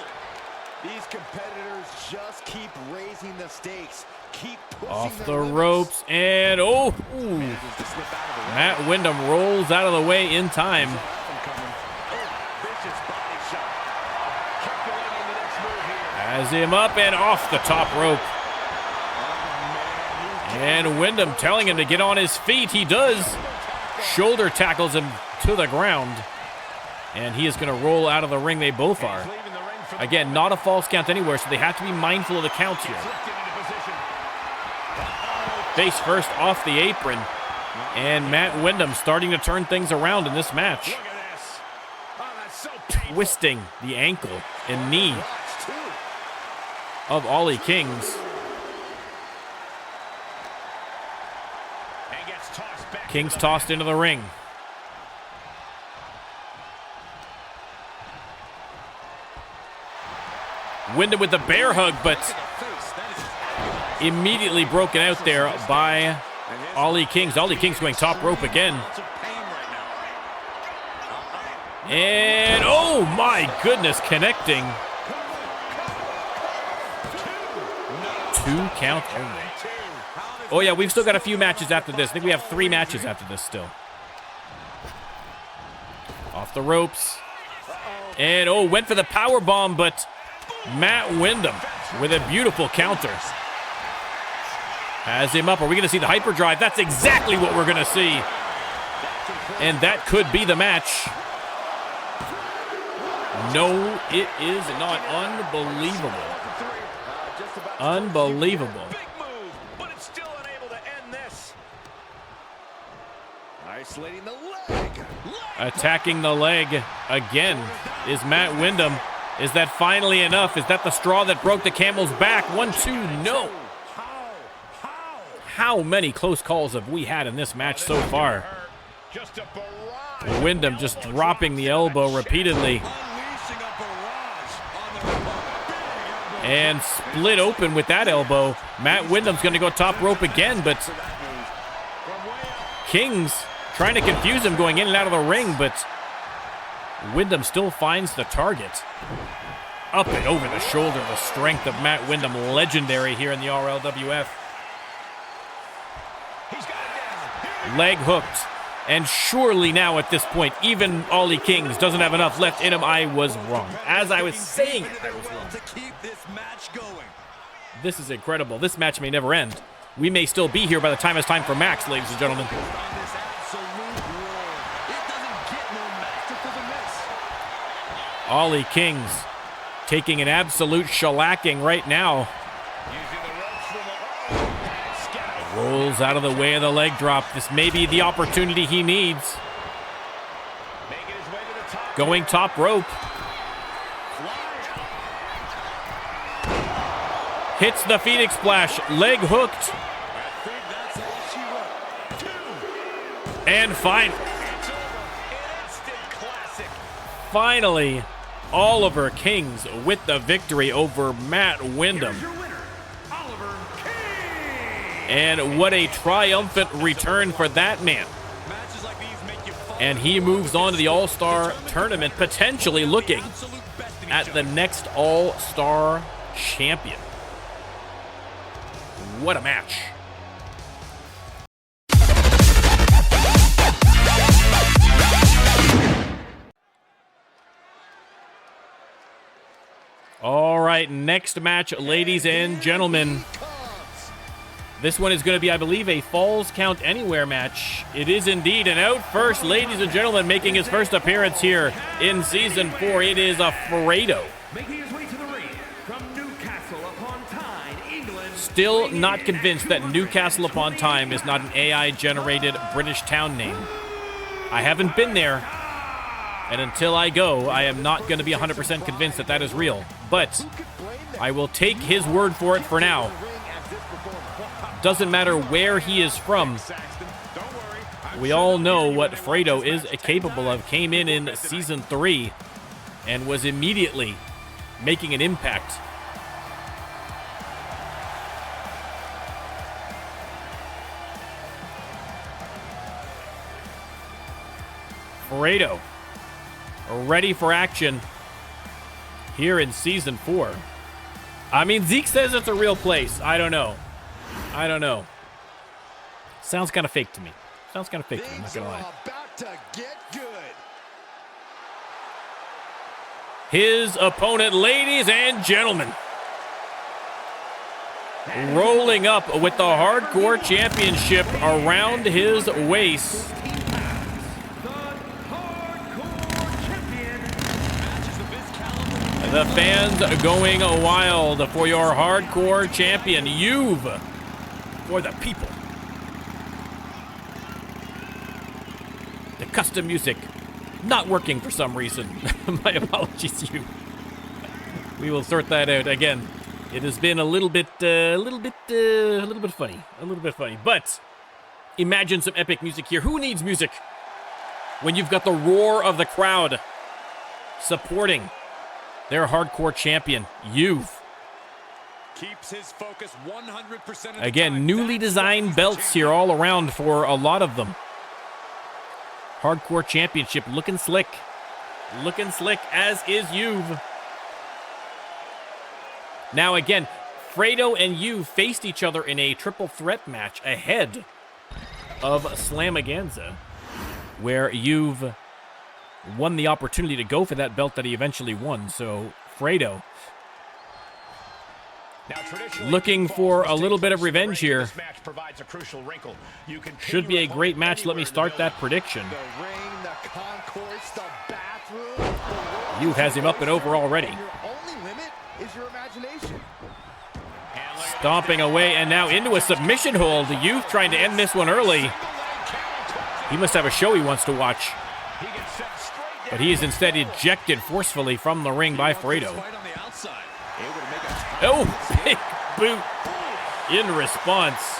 These competitors just keep raising the stakes. Keep pushing off the ropes, and oh, ooh. Matt Windham rolls out of the way in time. Has him up and off the top rope. And Windham telling him to get on his feet. He does. Shoulder tackles him to the ground. And he is going to roll out of the ring. They both are. Again, not a false count anywhere, so they have to be mindful of the count here. Face first off the apron. And Matt Windham starting to turn things around in this match. Twisting the ankle and knee of Ollie Kings. Kings tossed into the ring. Windham with the bear hug, but immediately broken out there by Ollie Kings. Ollie Kings going top rope again. And oh my goodness, connecting. 2 count only. Oh yeah, we've still got a few matches after this. I think we have 3 matches after this still. Off the ropes. And oh, went for the power bomb, but Matt Windham with a beautiful counter. Has him up. Are we going to see the hyperdrive? That's exactly what we're going to see. And that could be the match. No, it is not. Unbelievable. Unbelievable. Isolating the leg. Attacking the leg again is Matt Windham. Is that finally enough? Is that the straw that broke the camel's back? 1, 2, no. How many close calls have we had in this match so far? Windham just dropping the elbow repeatedly. And split open with that elbow. Matt Windham's going to go top rope again, but Kings trying to confuse him going in and out of the ring, but Windham still finds the target. Up and over the shoulder, the strength of Matt Windham, legendary here in the RLWF. Leg hooked. And surely now at this point, even Ollie Kings doesn't have enough left in him. I was wrong. As I was saying, I was wrong. This is incredible. This match may never end. We may still be here by the time it's time for Max, ladies and gentlemen. Ollie Kings taking an absolute shellacking right now. Rolls out of the way of the leg drop. This may be the opportunity he needs. Going top rope. Hits the Phoenix Splash. Leg hooked. And finally, Oliver Kings with the victory over Matt Windham. And what a triumphant return for that man. And he moves on to the All-Star Tournament, potentially looking at the next All-Star champion. What a match. All right, next match, ladies and gentlemen. This one is going to be, I believe, a Falls Count Anywhere match. It is indeed. And out first, ladies and gentlemen, making his first appearance here in Season 4, it is a Fredo. Making his way to the ring from Newcastle upon Tyne, England. Still not convinced that Newcastle upon Tyne is not an AI-generated British town name. I haven't been there. And until I go, I am not going to be 100% convinced that that is real. But I will take his word for it for now. Doesn't matter where he is from. We all know what Fredo is capable of. Came in Season 3 and was immediately making an impact. Fredo, ready for action here in Season 4. I mean, Zeke says it's a real place. I don't know. Sounds kind of fake to me. I'm not gonna lie. About to get good. His opponent, ladies and gentlemen, rolling up with the Hardcore Championship around his waist. The fans going wild for your Hardcore Champion Yuv. For the people. The custom music not working for some reason. My apologies, Yuv. We will sort that out again. It has been a little bit funny. But imagine some epic music here. Who needs music when you've got the roar of the crowd supporting their Hardcore Champion Yuv? Keeps his focus 100% Again, newly designed belts here all around for a lot of them. Hardcore Championship looking slick. As is Yuv. Now again, Fredo and Yuv faced each other in a triple threat match ahead of Slamaganza, where Yuv won the opportunity to go for that belt that he eventually won. So Fredo looking for a little bit of revenge here. Should be a great match. Let me start that prediction. Yuv has him up and over already. Stomping away and now into a submission hold. Yuv trying to end this one early. He must have a show he wants to watch. But he is instead ejected forcefully from the ring by Fredo. Oh, big boot in response.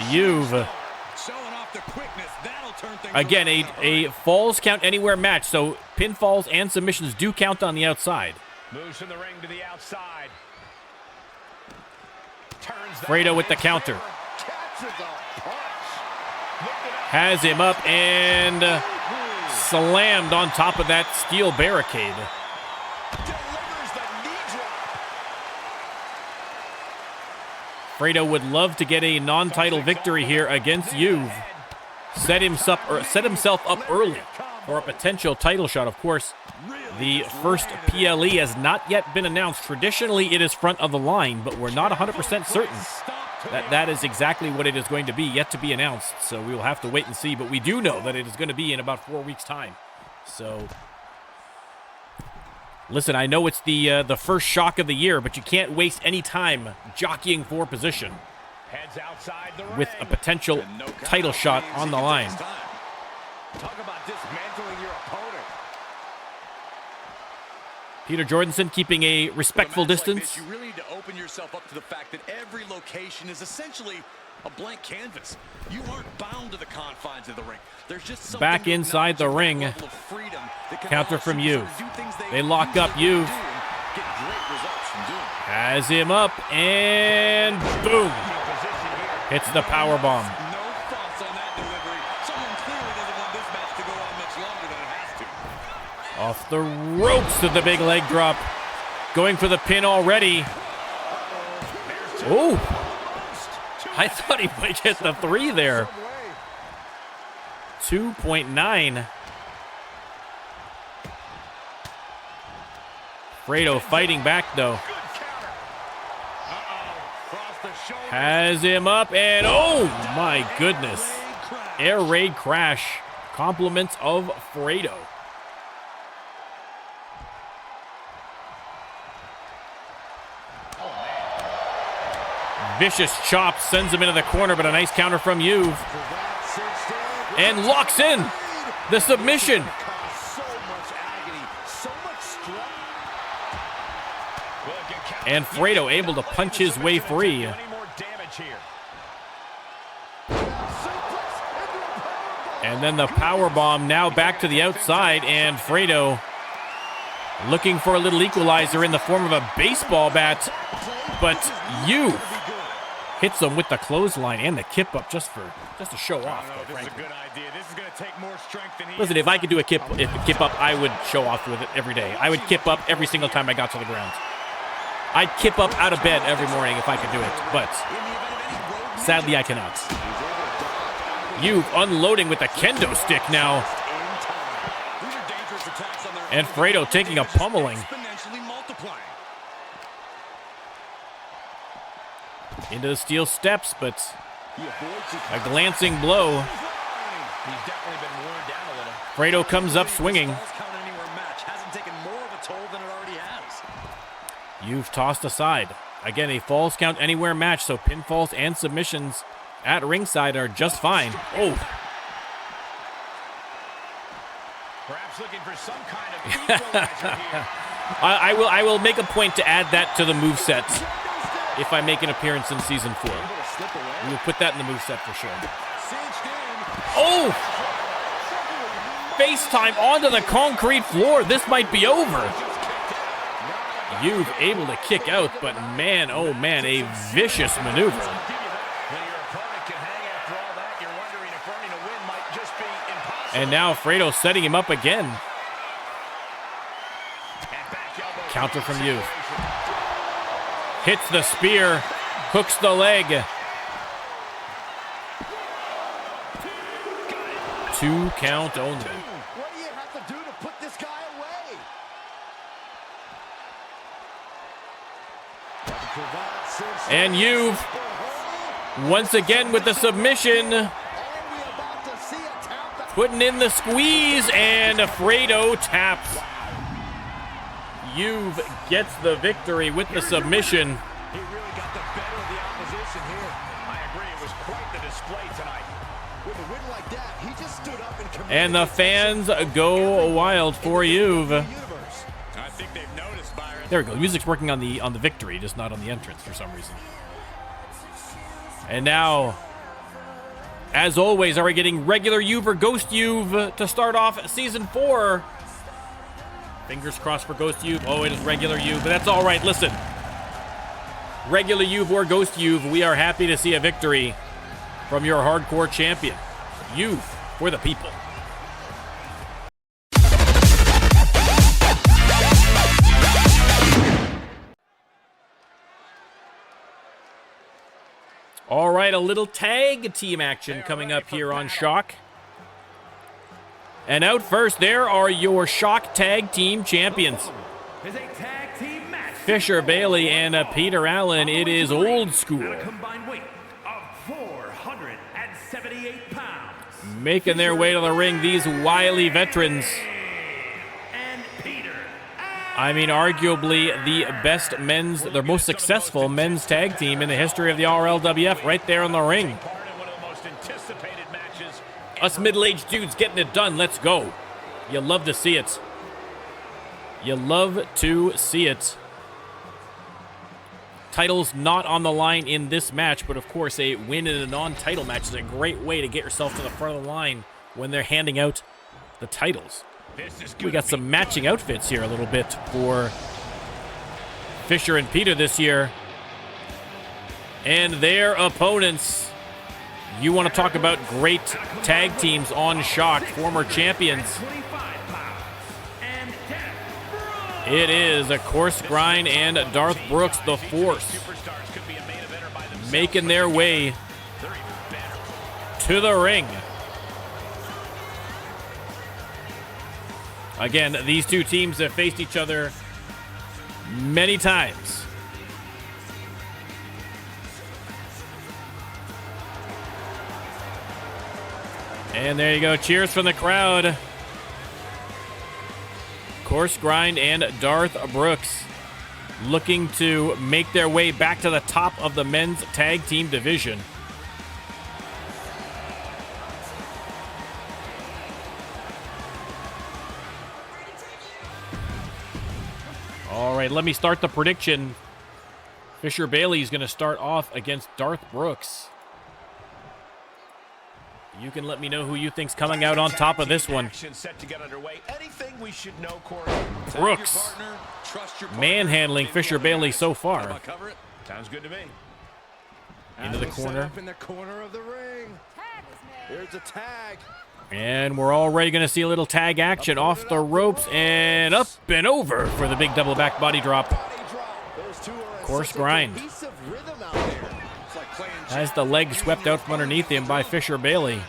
Yuv. Again, a Falls Count Anywhere match, so pinfalls and submissions do count on the outside. Moves from the ring to the outside. Fredo with the counter. Has him up and slammed on top of that steel barricade. Fredo would love to get a non-title victory here against Yuv. Set himself up early for a potential title shot. Of course, The first PLE has not yet been announced. Traditionally, it is front of the line, but we're not 100% certain that that is exactly what it is going to be, yet to be announced. So we will have to wait and see, but we do know that it is going to be in about 4 weeks' time. So, listen, I know it's the first shock of the year, but you can't waste any time jockeying for position with a potential title shot on the line. Talk about dismantling your opponent. Peter Jordanson keeping a respectful distance. You really need to open yourself up to the fact that every location is essentially a blank canvas. You aren't bound to the confines of the ring. There's just back inside the ring. Counter from Yuv. They lock up Yuv. Has him up and boom. Hits the power bomb. Off the ropes to the big leg drop. Going for the pin already. Oh, I thought he might hit the 3 there. 2.9. Fredo fighting back though. Has him up and oh my goodness. Air raid crash. Compliments of Fredo. Vicious chop sends him into the corner, but a nice counter from Yuv. And locks in the submission. And Fredo able to punch his way free. And then the power bomb now back to the outside, and Fredo looking for a little equalizer in the form of a baseball bat, but Yuv hits him with the clothesline and the kip up just to show off. This is a good idea. This is going to take more strength than he Listen, if I could do a kip up, I would show off with it every day. I would kip up every single time I got to the ground. I'd kip up out of bed every morning if I could do it, but sadly I cannot. Yuv unloading with the kendo stick now. And Fredo taking a pummeling. Into the steel steps, but a glancing blow. Fredo comes up swinging. You've tossed aside. Again, a falls count anywhere match, so pinfalls and submissions at ringside are just fine. Oh. Perhaps looking for some kind of equalizer here. I will make a point to add that to the moveset if I make an appearance in Season 4. We will put that in the moveset for sure. Oh! FaceTime onto the concrete floor. This might be over. Yuv able to kick out, but man, oh man, a vicious maneuver. And now Fredo setting him up again. Counter from Yuv. Hits the spear, hooks the leg. 2 count only. What do you have to do to put this guy away? And Yuv once again with the submission. Putting in the squeeze, and Fredo taps. Yuv gets the victory with the submission. He really got the better of the opposition here. I agree, it was quite the display tonight. With a win like that, he just stood up and commanded. And the fans go wild for Yuv. I think they've noticed, Byron. There we go. Music's working on the victory, just not on the entrance for some reason. And now, as always, are we getting regular Yuv or Ghost Yuv to start off Season 4? Fingers crossed for Ghost Yuv. Oh, it is regular Yuv, but that's all right. Listen, regular Yuv or Ghost Yuv, we are happy to see a victory from your hardcore champion. Yuv for the people. All right, a little tag team action coming up here on Shock. And out first, there are your Shock Tag Team Champions. Is a tag team match. Fisher Bailey and Peter Allen. It is Old School. At a combined weight of 478 pounds. Making their way to the ring, these wily veterans. And Peter. I mean, arguably the best men's, their most successful men's tag team in the history of the RLWF, right there in the ring. Part in one of the most anticipated matches. Us middle-aged dudes getting it done. Let's go. You love to see it. You love to see it. Titles not on the line in this match, but of course a win in a non-title match is a great way to get yourself to the front of the line when they're handing out the titles. We got some matching outfits here a little bit for Fisher and Peter this year. And their opponents. You want to talk about great tag teams on Shock, former champions. It is a Course Grind and Darth Brooks, the Force, making their way to the ring. Again, these two teams have faced each other many times. And there you go. Cheers from the crowd. Course Grind and Darth Brooks looking to make their way back to the top of the men's tag team division. All right, let me start the prediction. Fisher Bailey is going to start off against Darth Brooks. You can let me know who you think's coming out on top of this one. Set to get underway. Anything we should know, Corey? Brooks manhandling Fisher Bailey so far. Sounds good to me. Into the corner. Up in the corner of the ring. Here's a tag. And we're already going to see a little tag action off the ropes and up and over for the big double back body drop. Course Grind. Has the leg swept out from underneath him by Fisher Bailey.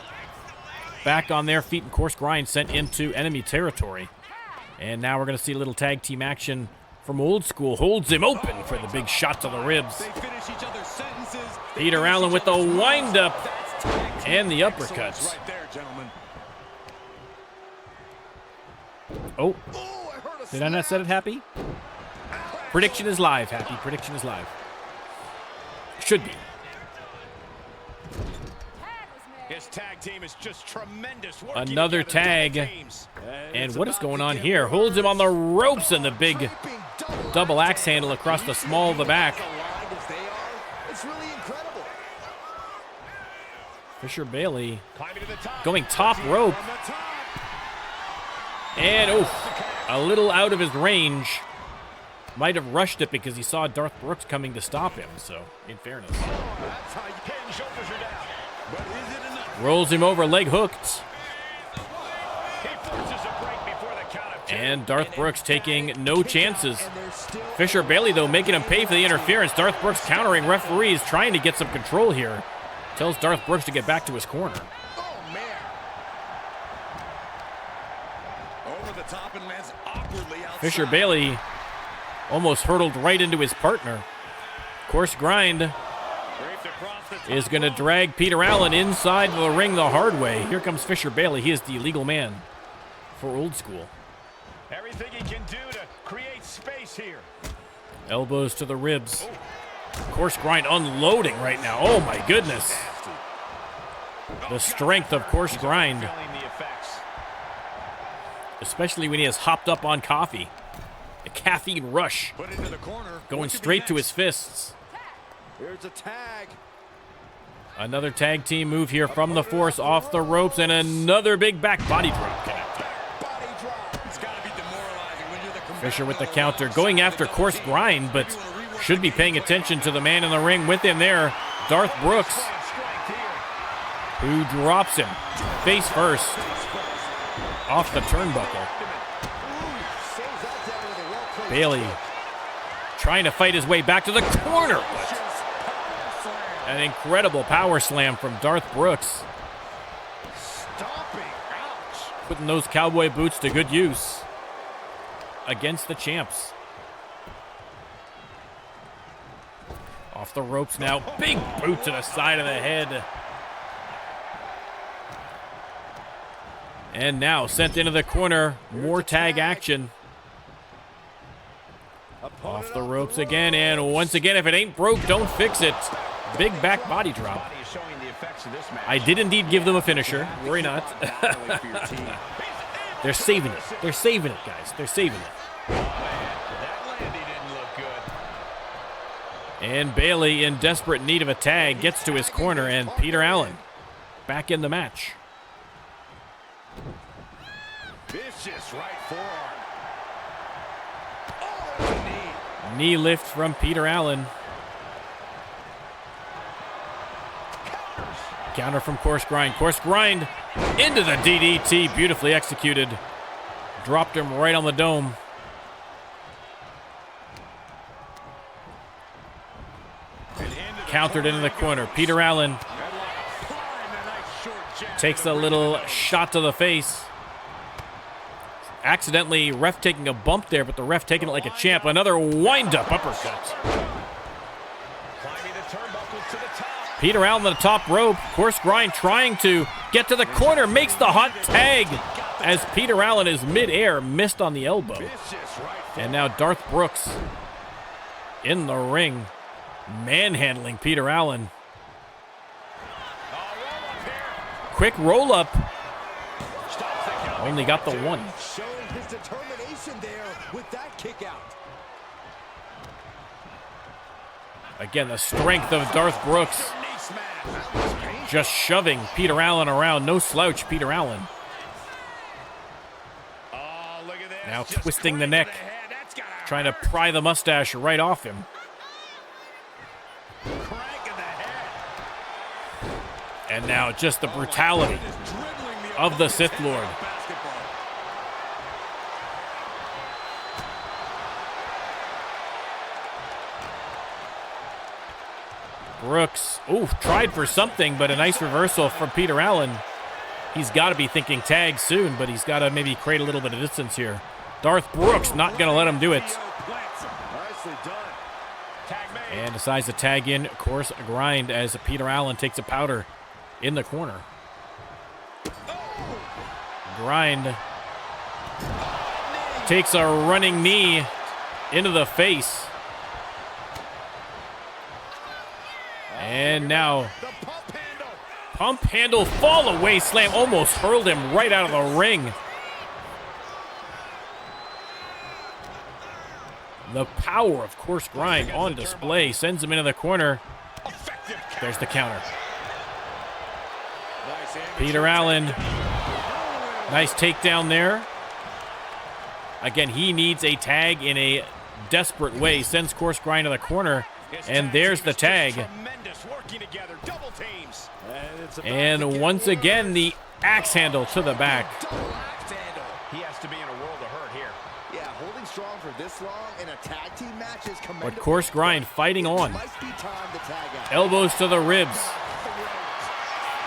Back on their feet, and Course Grind sent into enemy territory. And now we're going to see a little tag team action from Old School. Holds him open for the big shot to the ribs. Peter Allen with the wind-up and the uppercuts. Oh, did I not set it, Happy? Prediction is live, Happy. Prediction is live. Should be. His tag team is just tremendous. Another tag. And what is going on here? Holds him on the ropes and the big double axe handle across the small of the back. Fisher Bailey going top rope. And a little out of his range. Might have rushed it because he saw Darth Brooks coming to stop him, so in fairness. Rolls him over, leg hooked. And Darth Brooks taking no chances. Fisher Bailey, though, making him pay for the interference. Darth Brooks countering. Referees trying to get some control here. Tells Darth Brooks to get back to his corner. Fisher Bailey almost hurtled right into his partner. Course Grind is going to drag Peter Allen inside the ring the hard way. Here comes Fisher Bailey. He is the legal man for Old School. Everything he can do to create space here. Elbows to the ribs. Course Grind unloading right now. Oh my goodness. The strength of Course Grind. Especially when he has hopped up on coffee. A caffeine rush. Going straight to his fists. Here's a tag. Another tag team move here from the Force off the ropes, and another big back body drop connected. Fisher with the counter, going after Course Grind, but should be paying attention to the man in the ring with him there, Darth Brooks, who drops him face first off the turnbuckle. Bailey trying to fight his way back to the corner. An incredible power slam from Darth Brooks. Putting those cowboy boots to good use against the champs. Off the ropes now. Big boot to the side of the head. And now sent into the corner. More tag action. Off the ropes again. And once again, if it ain't broke, don't fix it. Big back body drop. I did indeed give them a finisher. Worry not. They're saving it. They're saving it, guys. They're saving it. And Bailey, in desperate need of a tag, gets to his corner, and Peter Allen back in the match. Vicious right forearm. Oh, knee lift from Peter Allen. Counter from Course Grind. Course Grind into the DDT. Beautifully executed. Dropped him right on the dome. Countered into the corner. Peter Allen takes a little shot to the face. Accidentally, ref taking a bump there, but the ref taking it like a champ. Another wind-up uppercut. Peter Allen on the top rope. Course Grind trying to get to the corner. Makes the hot tag as Peter Allen is mid-air. Missed on the elbow. And now Darth Brooks in the ring. Manhandling Peter Allen. Quick roll-up. Only got the one. Showing his determination there with that kick out. Again, the strength of Darth Brooks. Just shoving Peter Allen around. No slouch, Peter Allen. Now twisting the neck. Trying to pry the mustache right off him. And now just the brutality of the Sith Lord. Brooks, tried for something, but a nice reversal from Peter Allen. He's got to be thinking tag soon, but he's got to maybe create a little bit of distance here. Darth Brooks not going to let him do it. And decides to tag in Course Grind as Peter Allen takes a powder in the corner. Grind takes a running knee into the face. And now pump handle fall away slam. Almost hurled him right out of the ring. The power of Course Grind on display. Sends him into the corner. There's the counter. Peter Allen. Nice takedown there. Again, he needs a tag in a desperate way. Sends Course Grind to the corner. And there's the tag. And once again, the axe handle to the back. He has to be in a world of hurt here. Yeah, holding strong for this long in a tag team match is commendable. But Course Grind fighting on. Elbows to the ribs.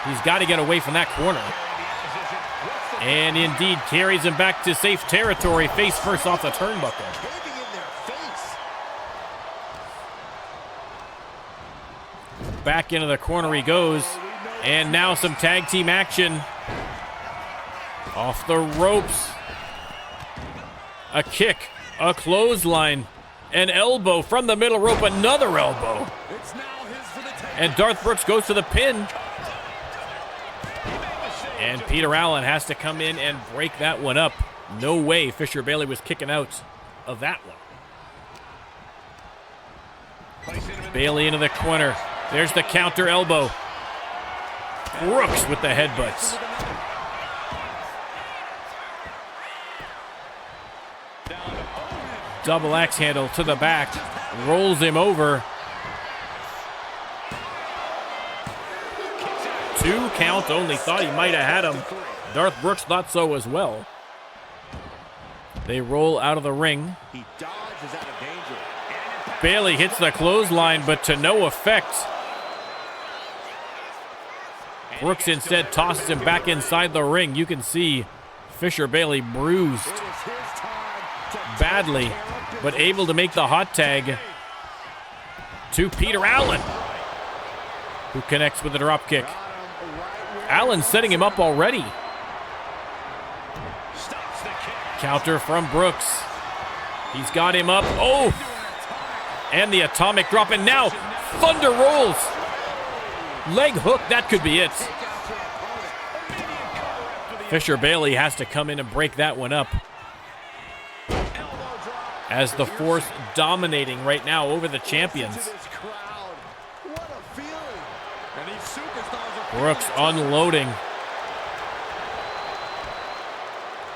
He's got to get away from that corner. And indeed carries him back to safe territory. Face first off the turnbuckle. Back into the corner he goes. And now some tag team action. Off the ropes. A kick. A clothesline. An elbow from the middle rope. Another elbow. And Darth Brooks goes to the pin. And Peter Allen has to come in and break that one up. No way Fisher Bailey was kicking out of that one. Bailey into the corner. There's the counter elbow. Brooks with the headbutts. Double axe handle to the back. Rolls him over. 2 count only. Thought he might have had him. Darth Brooks thought so as well. They roll out of the ring. He dodges out of danger. Bailey hits the clothesline, but to no effect. Brooks instead tosses him back inside the ring. You can see Fisher Bailey bruised badly, but able to make the hot tag to Peter Allen, who connects with the drop kick. Allen setting him up already. Counter from Brooks. He's got him up. Oh! And the atomic drop, and now Thunder rolls. Leg hook, that could be it. Fisher Bailey has to come in and break that one up. As the Force dominating right now over the champions. Brooks unloading.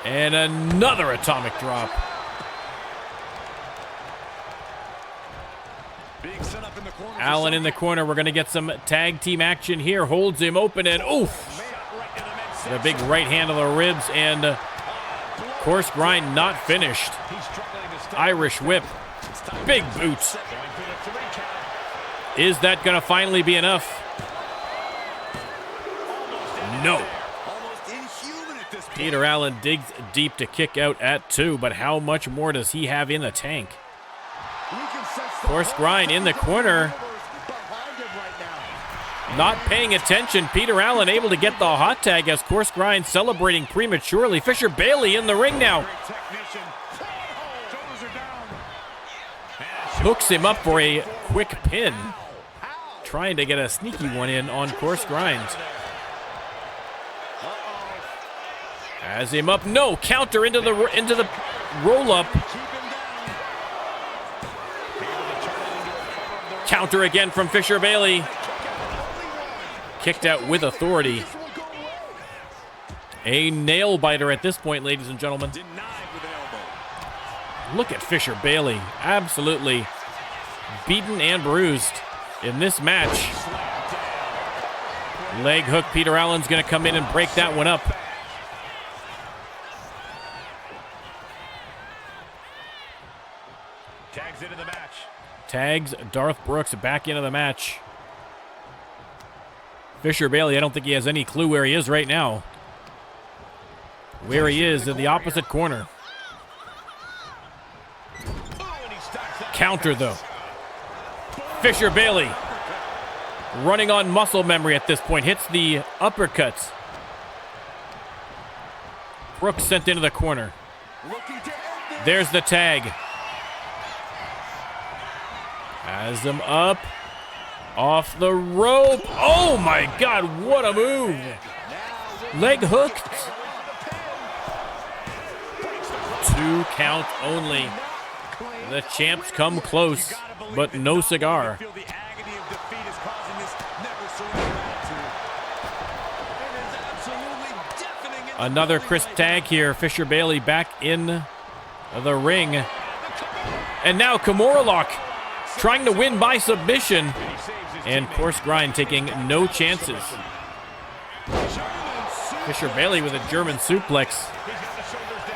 And another atomic drop. Allen in the corner. We're going to get some tag team action here. Holds him open and oof. The big right hand on the ribs and course grind not finished. Irish whip. Big boots. Is that going to finally be enough? No. Peter Allen digs deep to kick out at 2, but how much more does he have in the tank? Course grind in the corner. Not paying attention. Peter Allen able to get the hot tag as course grind celebrating prematurely. Fisher Bailey in the ring now. Hooks him up for a quick pin. Trying to get a sneaky one in on course grind. Has him up. No, counter into the roll up. Counter again from Fisher Bailey. Kicked out with authority. A nail biter at this point, ladies and gentlemen. Look at Fisher Bailey. Absolutely beaten and bruised in this match. Leg hook. Peter Allen's going to come in and break that one up. Tags into the match. Tags Darth Brooks back into the match. Fisher Bailey, I don't think he has any clue where he is right now. Where he is in the opposite corner. Counter though. Fisher Bailey running on muscle memory at this point. Hits the uppercuts. Brooks sent into the corner. There's the tag. Has him up. Off the rope. Oh my God, what a move. Leg hooked. 2 count only. The champs come close, but no cigar. Another crisp tag here. Fisher Bailey back in the ring. And now Kimura lock. Trying to win by submission. And course grind taking no chances. Fisher Bailey with a German suplex.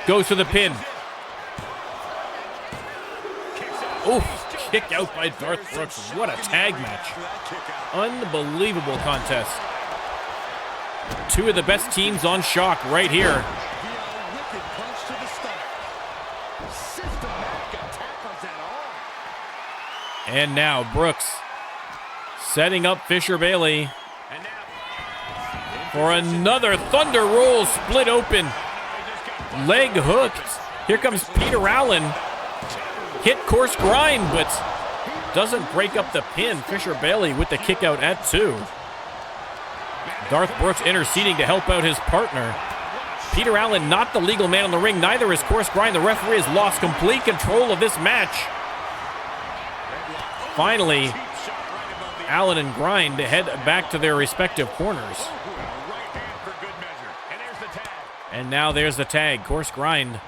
Goes for the pin. Oof, kick out by Darth Brooks. What a tag match. Unbelievable contest. 2 of the best teams on Shock right here. And now Brooks setting up Fisher Bailey for another Thunder Roll split open. Leg hooked. Here comes Peter Allen. Hit course grind, but doesn't break up the pin. Fisher Bailey with the kick out at 2. Darth Brooks interceding to help out his partner. Peter Allen not the legal man in the ring. Neither is course grind. The referee has lost complete control of this match. Finally, Allen and Grind head back to their respective corners. And now there's the tag. Course Grind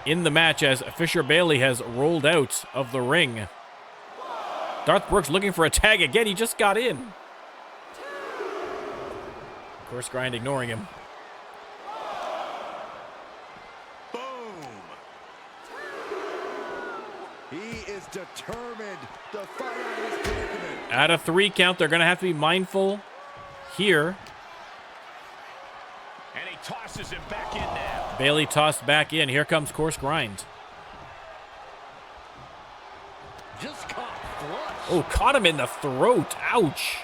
in the match as Fisher Bailey has rolled out of the ring. Darth Brooks looking for a tag again. He just got in. Course Grind ignoring him. He is determined to fight out his predicament. At a 3 count, they're going to have to be mindful here. And he tosses him back in now. Bayley tossed back in. Here comes course grind. Just caught flush. Oh, caught him in the throat. Ouch.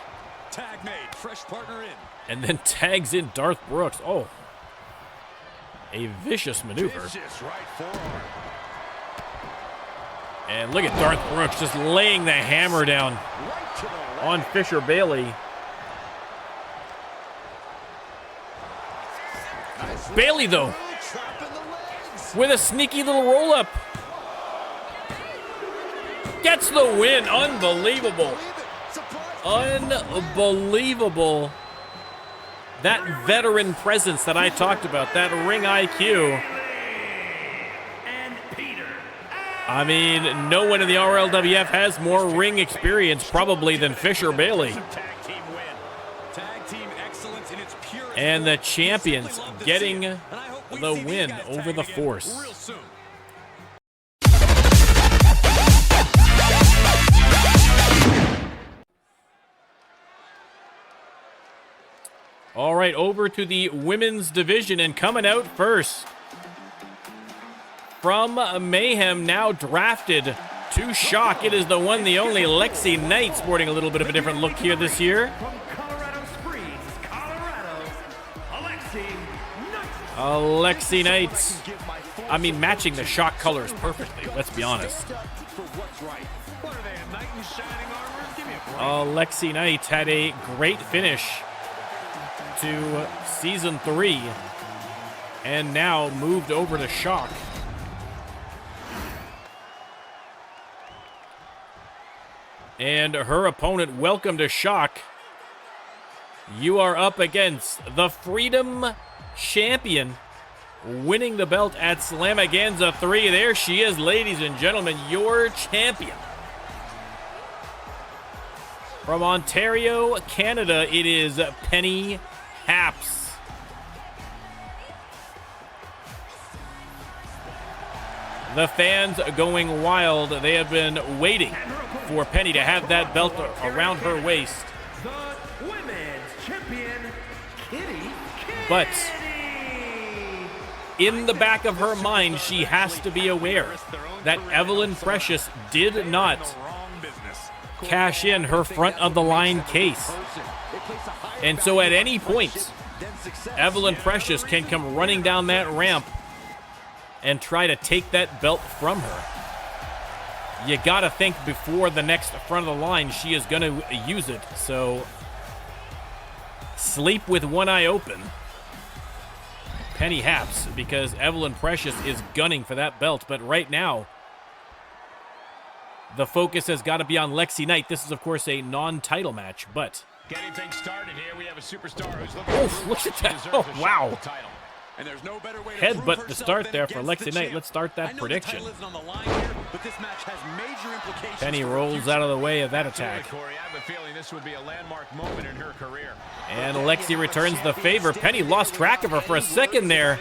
Tag made, fresh partner in. And then tags in Darth Brooks. Oh. A vicious maneuver. Vicious right forearm. And look at Darth Brooks just laying the hammer down Right to the left. on Fisher Bayley. Bayley, though, Trapping the legs. with a sneaky little roll-up. Gets the win. Unbelievable. Unbelievable. That veteran presence that I talked about, that ring IQ. I mean, no one in the RLWF has more ring experience probably than Fisher Bayley. Tag team win. Tag team excellence in its purest And the form. champions Just what we love to getting see. And I hope we the see these win guys over tag the again Force. real soon. All right, over to the women's division, and coming out first from Mayhem, now drafted to Shock. It is the one, the only Lexi Knight, sporting a little bit of a different look here this year. From Colorado Springs, Colorado, Lexi Knight. I mean, matching the Shock colors perfectly, let's be honest. For what's right. What are they, a knight in shining armor? Give me a break. Lexi Knight had a great finish to Season 3 and now moved over to Shock. And her opponent, welcome to Shock. You are up against the Freedom Champion, winning the belt at Slamaganza 3. There she is, ladies and gentlemen, your champion. From Ontario, Canada, it is Penny Happs. The fans going wild. They have been waiting for Penny to have that belt around her waist. the women's champion, Kitty. But in the back of her mind, she has to be aware that Evelyn Precious did not cash in her front of the line case. And so at any point, Evelyn Precious can come running down that ramp and try to take that belt from her. You gotta think before the next front of the line, she is gonna use it. So sleep with one eye open, Penny Happs, because Evelyn Precious is gunning for that belt. But right now, the focus has got to be on Lexi Knight. This is, of course, a non-title match, but... Getting things started here, we have a superstar who's looking Oh, to look prove at she that. deserves Oh, a shot wow. at the title. And there's no better way to Headbutt prove to herself start than there for against Lexi the Knight. champ. Let's start that I know prediction. The title isn't on the line here, but this match has major implications. Penny for her rolls future. out of the way of that Absolutely, attack. Corey. I have a feeling this would be a landmark moment in her career. And Lexi returns the favor. Penny lost track of her for a second there,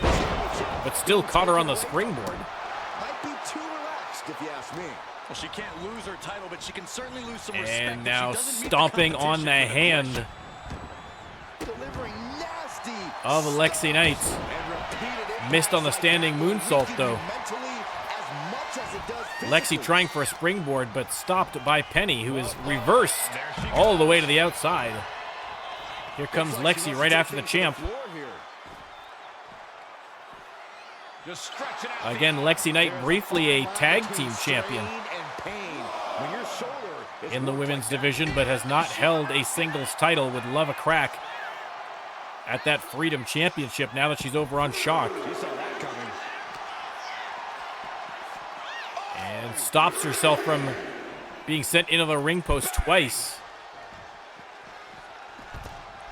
but still caught her on the springboard. Might be too relaxed, if you ask me. Well, she can't lose her title, but she can certainly lose some respect. And if now she doesn't meet the stomping on the competition. hand Delivering nasty. of Lexi Knight. And repeated impacts Missed on the like standing that moonsault, weaken though. you mentally as much as it does Lexi physically. trying for a springboard, but stopped by Penny, who is reversed all the way to the outside. Here comes Lexi right after the champ. Just stretch it out. Again, Lexi Knight, briefly a tag team champion in the women's division, but has not held a singles title. Would love a crack at that Freedom Championship now that she's over on Shock. And stops herself from being sent into the ring post twice.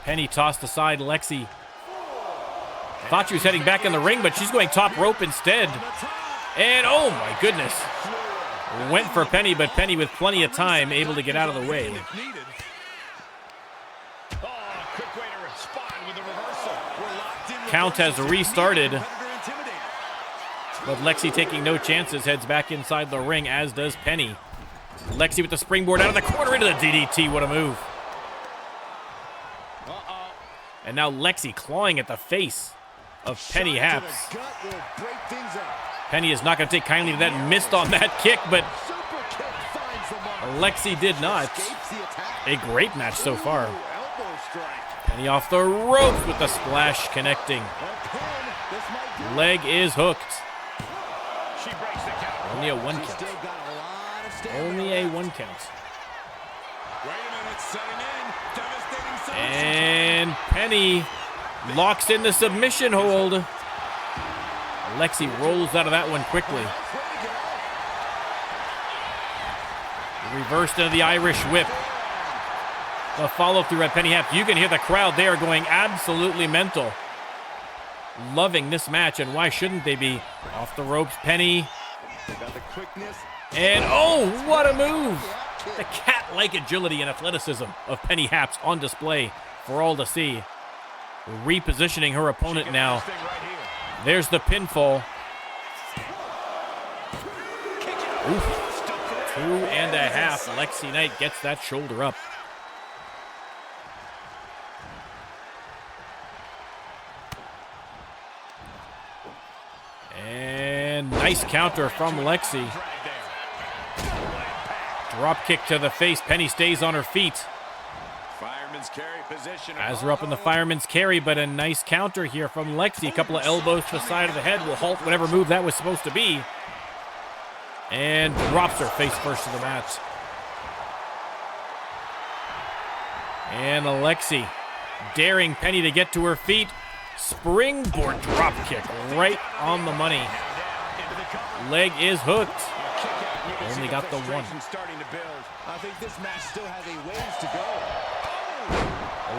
Penny tossed aside Lexi. Thought she was heading back in the ring, but she's going top rope instead. And oh my goodness. Went for Penny, but Penny with plenty of time able to get out of the way. Oh, quick way to respond with a reversal. We're locked in. Count has restarted, but Lexi taking no chances, heads back inside the ring, as does Penny. Lexi with the springboard out of the corner into the DDT. What a move. And now Lexi clawing at the face of Penny Happs. Penny is not going to take kindly to that. Missed on that kick, but Lexi did not. A great match so far. Penny off the ropes with the splash connecting. Leg is hooked. Only a 1 count. Only a 1 count. And Penny locks in the submission hold. Lexi rolls out of that one quickly. Reversed into the Irish whip. The follow through at Penny Happs. You can hear the crowd. They are going absolutely mental. Loving this match, and why shouldn't they be? Off the ropes, Penny. And oh, what a move! The cat-like agility and athleticism of Penny Happs on display for all to see. Repositioning her opponent now. There's the pinfall. Oof. 2.5. Lexi Knight gets that shoulder up. And nice counter from Lexi. Drop kick to the face. Penny stays on her feet. Fireman's carry position. Has her up in the fireman's carry, but a nice counter here from Lexi. A couple of elbows to the side of the head will halt whatever move that was supposed to be. And drops her face first to the mat. And Lexi daring Penny to get to her feet. Springboard drop kick right on the money. Leg is hooked. Only got the one. I think this match still has a ways to go.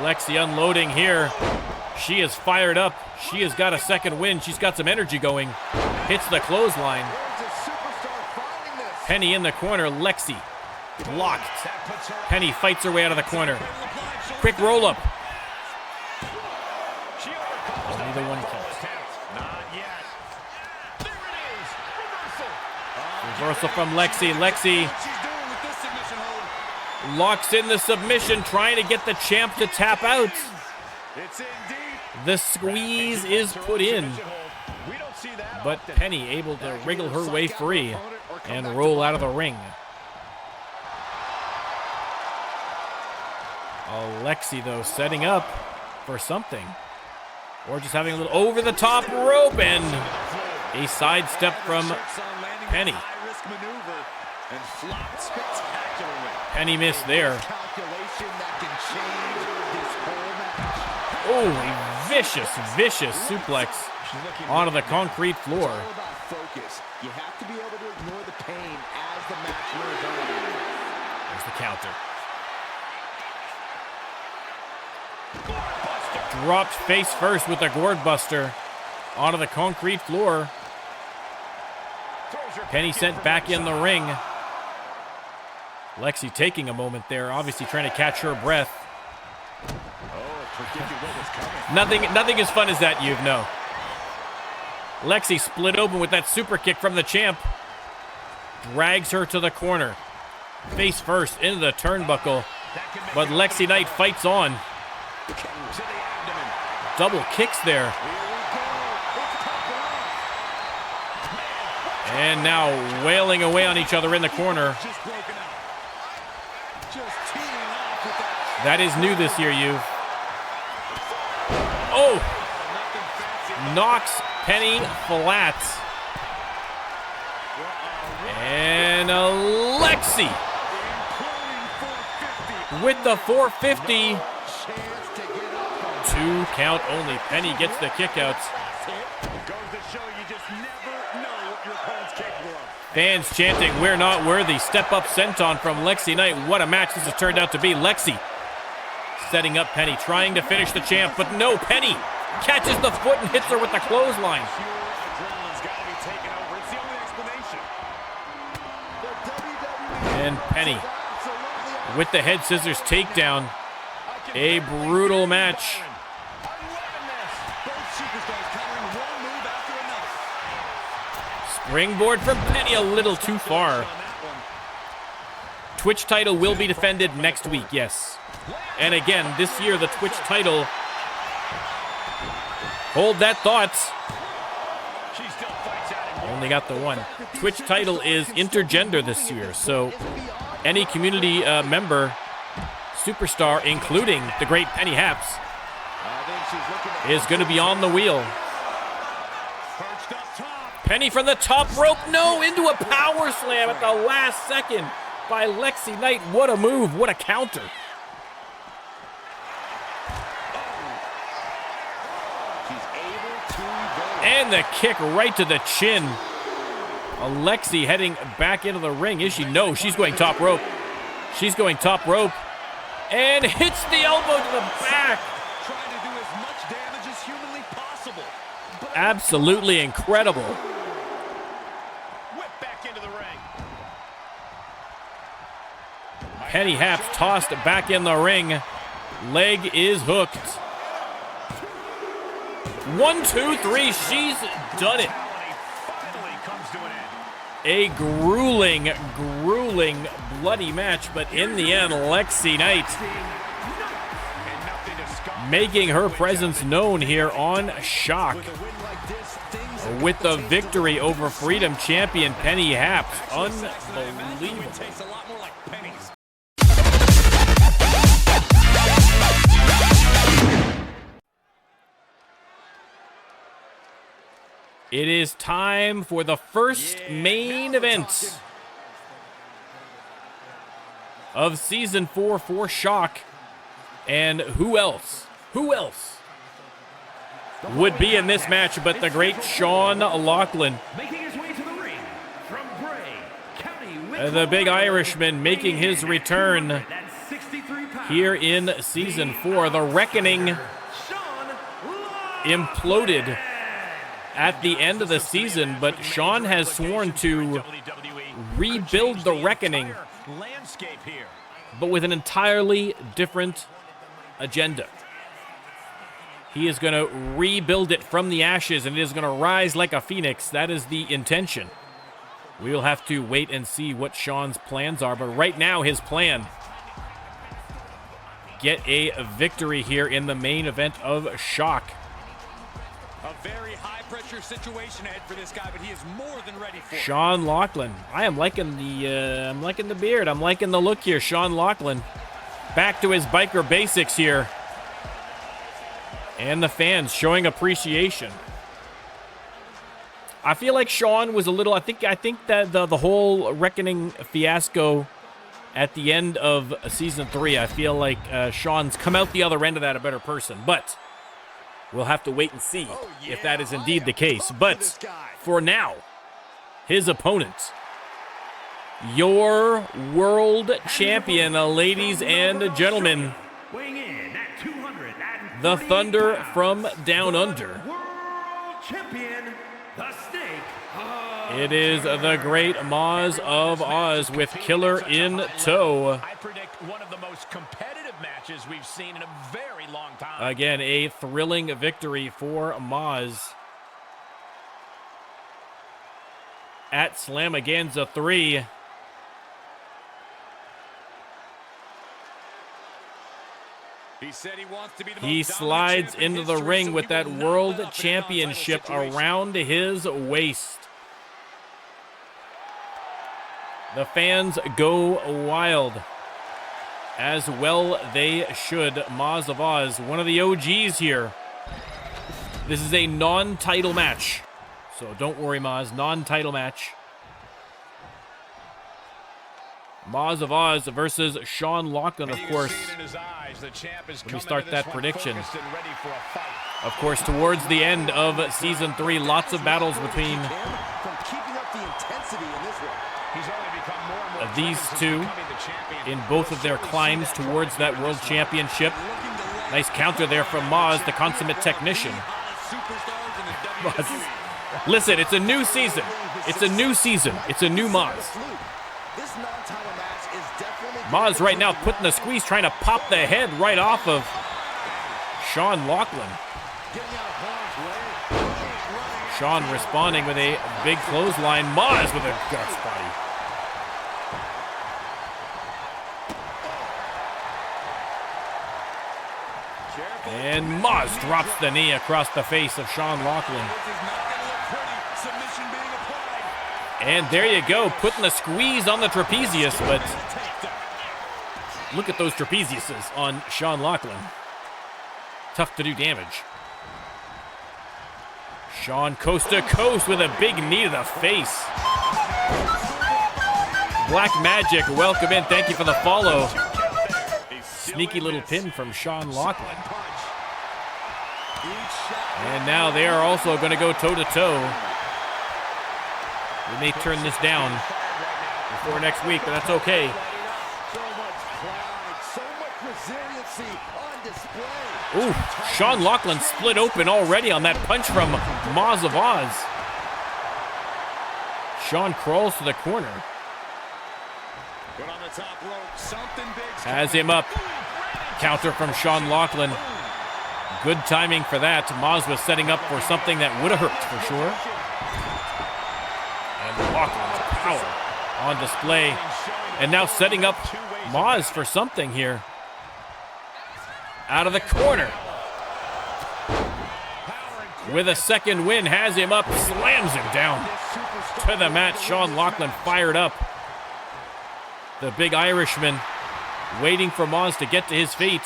Lexi unloading here. She is fired up. She has got a second win. She's got some energy going. Hits the clothesline. Penny in the corner. Lexi blocked. Penny fights her way out of the corner. Quick roll up. Only the 1 count. Reversal from Lexi. Lexi locks in the submission, trying to get the champ to tap out. The squeeze is put in, but Penny able to wriggle her way free and roll out of the ring. Lexi, though, setting up for something. Or just having a little over-the-top rope, and a sidestep from Penny. Penny missed there. Oh, a vicious, vicious suplex onto the concrete floor. You have to be able to ignore the pain as the match wears on. There's the counter. Dropped face first with a gourd buster onto the concrete floor. Penny sent back in the ring. Lexi taking a moment there, obviously trying to catch her breath. Nothing as fun as that, Yuv, no. Lexi split open with that super kick from the champ. Drags her to the corner. Face first into the turnbuckle. But Lexi Knight fights on. Double kicks there. And now wailing away on each other in the corner. That is new this year, you. Oh! Knocks Penny flat. And Lexi with the 450. 2 count only. Penny gets the kick out. Fans chanting, "We're not worthy." Step up senton from Lexi Knight. What a match this has turned out to be. Lexi setting up Penny, trying to finish the champ, but no, Penny catches the foot and hits her with the clothesline. And Penny with the head scissors takedown. A brutal match. Springboard from Penny, a little too far. Twitch title will be defended next week, yes. And again, this year the Twitch title Hold that thought. She still fights out in Only got the one. Twitch title is intergender this year, so any community member, superstar, including the great Penny Happs, is going to be on the wheel. perched up top. Penny from the top rope, no, into a power slam at the last second by Lexi Knight. What a move, what a counter. And the kick right to the chin. Lexi heading back into the ring. Is she? No, she's going top rope. She's going top rope. And hits the elbow to the back. Trying to do as much damage as humanly possible. Absolutely incredible. Whip back into the ring. Penny Happs tossed back in the ring. Leg is hooked. 1, 2, 3. She's done it. Finally comes to an end. A grueling, bloody match, but in the end, Lexi Knight And nothing to scoff. making her presence known here on Shock with the victory over Freedom Champion Penny Happs. Unbelievable. Tastes a lot more like pennies. It is time for the first main event of Season 4 for Shock. And who else would be in this match but the great Sean Lochlan, Making his way to the ring from Bray, County the big Irishman, making his return at 63 pounds. here in Season 4. The Reckoning Sean imploded at the end of the season, but Sean has sworn to rebuild the Reckoning, Landscape here. but with an entirely different agenda. He is going to rebuild it from the ashes, and it is going to rise like a phoenix. That is the intention. We will have to wait and see what Sean's plans are, but right now his plan, get a victory here in the main event of Shock. A very high-pressure situation ahead for this guy, but he is more than ready for it. Sean Lochlan. I am liking the beard. I'm liking the look here. Sean Lochlan back to his biker basics here. And the fans showing appreciation. I feel like Sean was a little, I think that the whole Reckoning fiasco at the end of Season 3, I feel like Sean's come out the other end of that a better person. But we'll have to wait and see if that is indeed the case. But for now, his opponent, your world champion, ladies and gentlemen, weighing in at 200 the Thunder from Down Under. World Champion, the Snake. It is the great Moz of Oz with Killer in tow. I predict one of the most competitive matches we've seen in a very long time. Again, a thrilling victory for Moz at Slamaganza 3. He said he wants to be the He most slides dominant champ in into the history, ring so with he that will not world let up in a championship non-title situation. around his waist. The fans go wild. As well they should. Moz of Oz, one of the OGs here. This is a non-title match. So don't worry, Moz, non-title match. Moz of Oz versus Sean Lochlan, of course. Let me start that prediction. Of course, towards the end of Season 3, lots of battles between these two in both of their climbs towards that World Championship. Nice counter there from Moz, the consummate technician. Moz. Listen, it's a new season. It's a new season. It's a new Moz. Moz right now putting the squeeze, trying to pop the head right off of Sean Lochlan. Sean responding with a big clothesline. Moz with a guts body. And Moz drops the knee across the face of Sean Lochlan. And there you go, putting the squeeze on the trapezius, but look at those trapeziuses on Sean Lochlan. Tough to do damage. Sean coast to coast with a big knee to the face. Black Magic, welcome in. Thank you for the follow. Sneaky little pin from Sean Lochlan. And now they are also going to go toe-to-toe. We may turn this down before next week, but that's okay. Ooh, Sean Lochlan split open already on that punch from Moz of Oz. Sean crawls to the corner. Has him up. Counter from Sean Lochlan. Good timing for that. Moz was setting up for something that would have hurt for sure. And Lochlan's power on display. And now setting up Moz for something here. Out of the corner. With a second win, has him up, slams him down to the mat. Sean Lochlan fired up. The big Irishman waiting for Moz to get to his feet.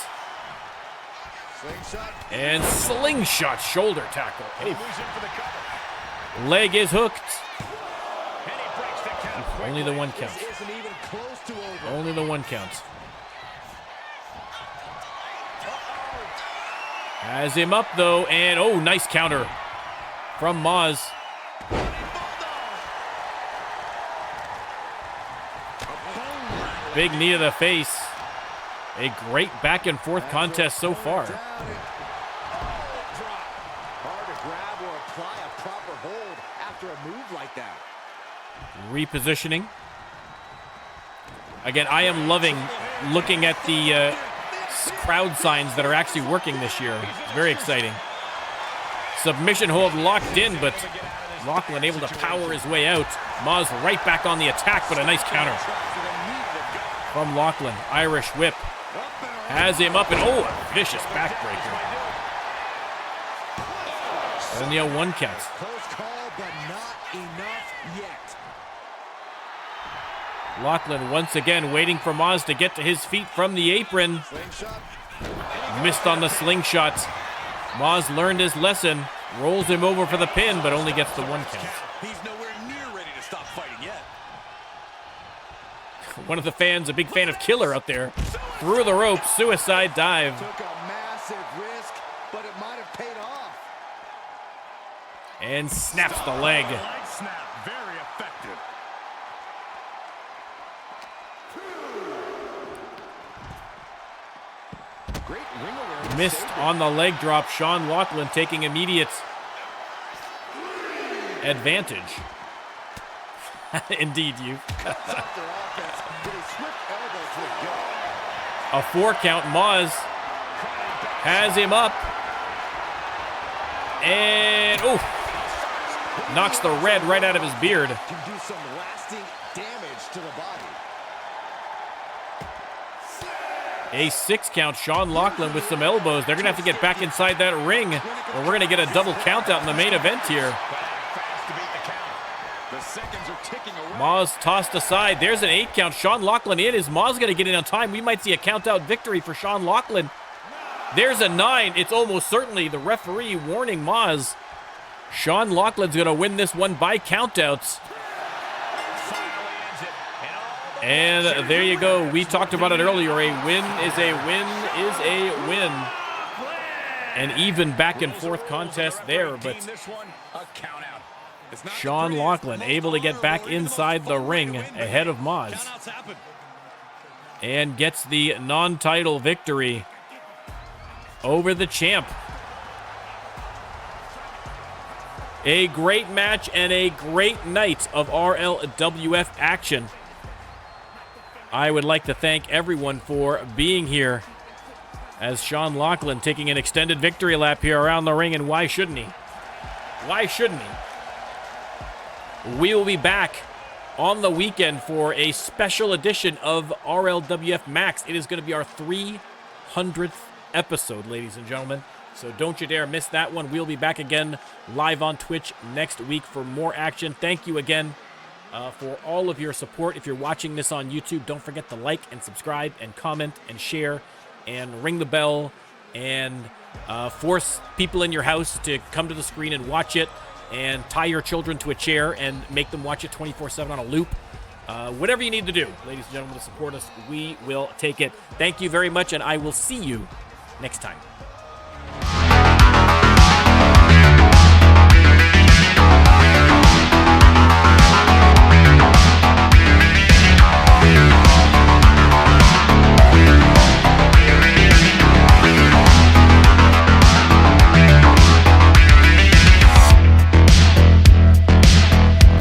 And slingshot shoulder tackle. Oh. Leg is hooked. Only the one count. Only the one count. Has him up though, and oh, nice counter from Moz. Big knee to the face. A great back and forth contest so far. Hard to grab or apply a proper hold after a move like that. Repositioning. Again, I am loving looking at the crowd signs that are actually working this year. It's very exciting. Submission hold locked in, but Lochlan able to power his way out. Moz right back on the attack, but a nice counter from Lochlan. Irish whip. Has him up and oh, a vicious backbreaker. Only a one count. Close call, but not enough yet. Lochlan once again waiting for Moz to get to his feet from the apron. Missed on the slingshot. Moz learned his lesson. Rolls him over for the pin, but only gets the one count. He's nowhere near ready to stop fighting yet. One of the fans, a big fan of Killer out there, through the rope, suicide dive. Took a massive risk, but it might have paid off. And snaps the leg. Leg snap, very effective. Great ring awareness. Missed on the leg drop. Sean Lochlan taking immediate advantage. Indeed, you. A 4 count. Moz has him up. And, oh, knocks the red right out of his beard. Can do some lasting damage to the body. A 6 count. Sean Lochlan with some elbows. They're going to have to get back inside that ring, or we're going to get a double count out in the main event here. Moz tossed aside. There's an 8 count. Sean Lochlan in. Is Moz going to get in on time? We might see a count out victory for Sean Lochlan. There's a 9. It's almost certainly the referee warning Moz. Sean Lochlan's going to win this one by countouts. And there you go. We talked about it earlier. A win is a win is a win. An even back and forth contest there, but Sean Lochlan able to get back inside the ring ahead of Moz and gets the non-title victory over the champ. A great match and a great night of RLWF action. I would like to thank everyone for being here, as Sean Lochlan taking an extended victory lap here around the ring, and why shouldn't he? Why shouldn't he? We will be back on the weekend for a special edition of RLWF Max. It is going to be our 300th episode, ladies and gentlemen. So don't you dare miss that one. We'll be back again live on Twitch next week for more action. Thank you again for all of your support. If you're watching this on YouTube, don't forget to like and subscribe and comment and share and ring the bell and force people in your house to come to the screen and watch it, and tie your children to a chair and make them watch it 24/7 on a loop. Whatever you need to do, ladies and gentlemen, to support us, we will take it. Thank you very much, and I will see you next time.